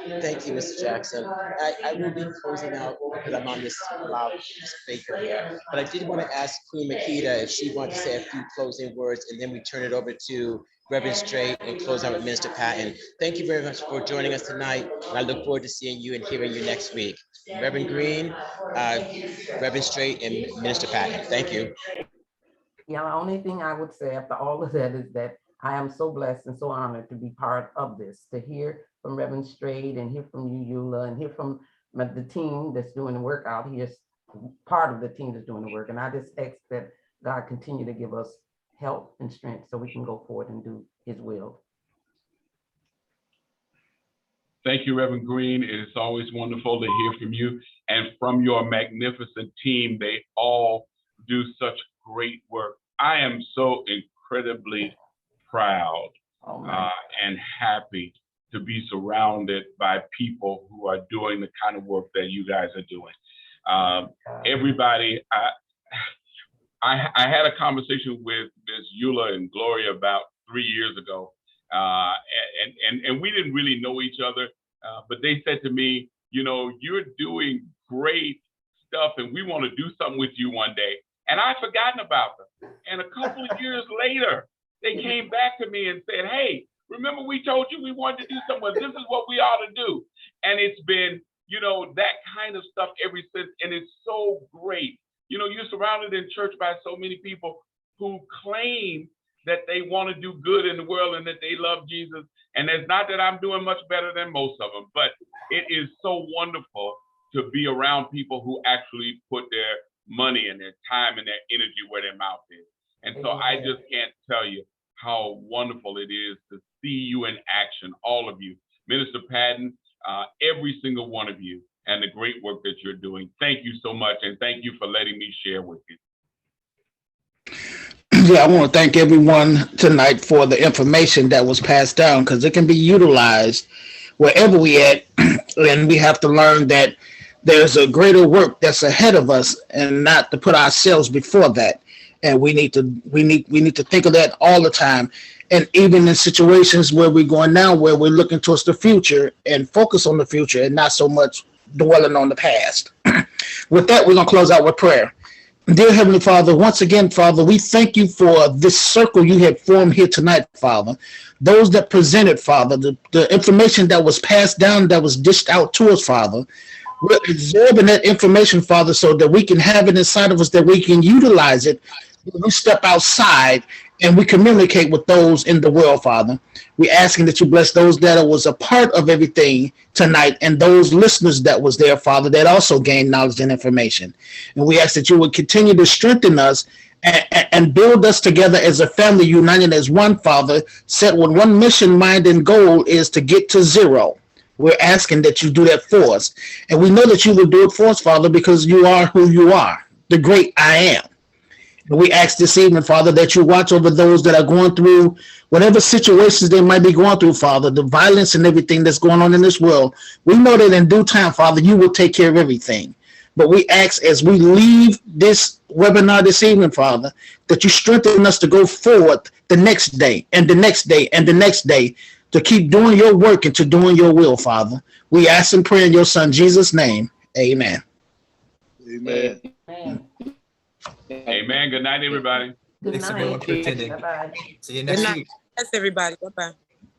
Thank you, Mr. Jackson. I will be closing out because I'm on this loudspeaker here, but I did want to ask Queen Makita if she wanted to say a few closing words, and then we turn it over to Reverend Straight and close out with Minister Patton. Thank you very much for joining us tonight, and I look forward to seeing you and hearing you next week. Reverend Green, Reverend Straight, and Minister Patton. Thank you. Yeah, the only thing I would say after all of that is that I am so blessed and so honored to be part of this, to hear from Reverend Straight and hear from you, Eula, and hear from the team that's doing the work out here, part of the team that's doing the work. And I just ask that God continue to give us help and strength so we can go forward and do his will. Thank you, Reverend Green. It is always wonderful to hear from you and from your magnificent team. They all do such great work. I am so incredibly proud and happy to be surrounded by people who are doing the kind of work that you guys are doing. Everybody, I had a conversation with Ms. Eula and Gloria about 3 years ago, and we didn't really know each other, but they said to me, you're doing great stuff and we want to do something with you one day. And I'd forgotten about them. And a couple of years later, they came back to me and said, hey, remember we told you we wanted to do something, this is what we ought to do. And it's been, that kind of stuff ever since. And it's so great. You're surrounded in church by so many people who claim that they want to do good in the world and that they love Jesus. And it's not that I'm doing much better than most of them, but it is so wonderful to be around people who actually put their money and their time and their energy where their mouth is. And so I just can't tell you how wonderful it is to see you in action, all of you. Minister Patton, every single one of you, and the great work that you're doing. Thank you so much, and thank you for letting me share with you. Yeah, I want to thank everyone tonight for the information that was passed down, because it can be utilized wherever we at, and we have to learn that there's a greater work that's ahead of us, and not to put ourselves before that. And we need to think of that all the time. And even in situations where we're going now, where we're looking towards the future and focus on the future and not so much dwelling on the past. With that, we're going to close out with prayer. Dear Heavenly Father, once again, Father, we thank you for this circle you have formed here tonight, Father. Those that presented, Father, the information that was passed down, that was dished out to us, Father. We're absorbing that information, Father, so that we can have it inside of us, that we can utilize it when we step outside and we communicate with those in the world, Father. We're asking that you bless those that was a part of everything tonight, and those listeners that was there, Father, that also gained knowledge and information. And we ask that you would continue to strengthen us and build us together as a family, united as one, Father, set with one mission, mind, and goal is to get to zero. We're asking that you do that for us. And we know that you will do it for us, Father, because you are who you are, the great I am. And we ask this evening, Father, that you watch over those that are going through whatever situations they might be going through, Father, the violence and everything that's going on in this world. We know that in due time, Father, you will take care of everything. But we ask, as we leave this webinar this evening, Father, that you strengthen us to go forward the next day and the next day and the next day, to keep doing your work and to doing your will, Father. We ask and pray in your Son, Jesus' name. Amen. Amen. Amen. Amen. Good night, everybody. Good Thanks night. everyone for attending. Bye-bye. See you Good next night. week. That's everybody. Bye-bye.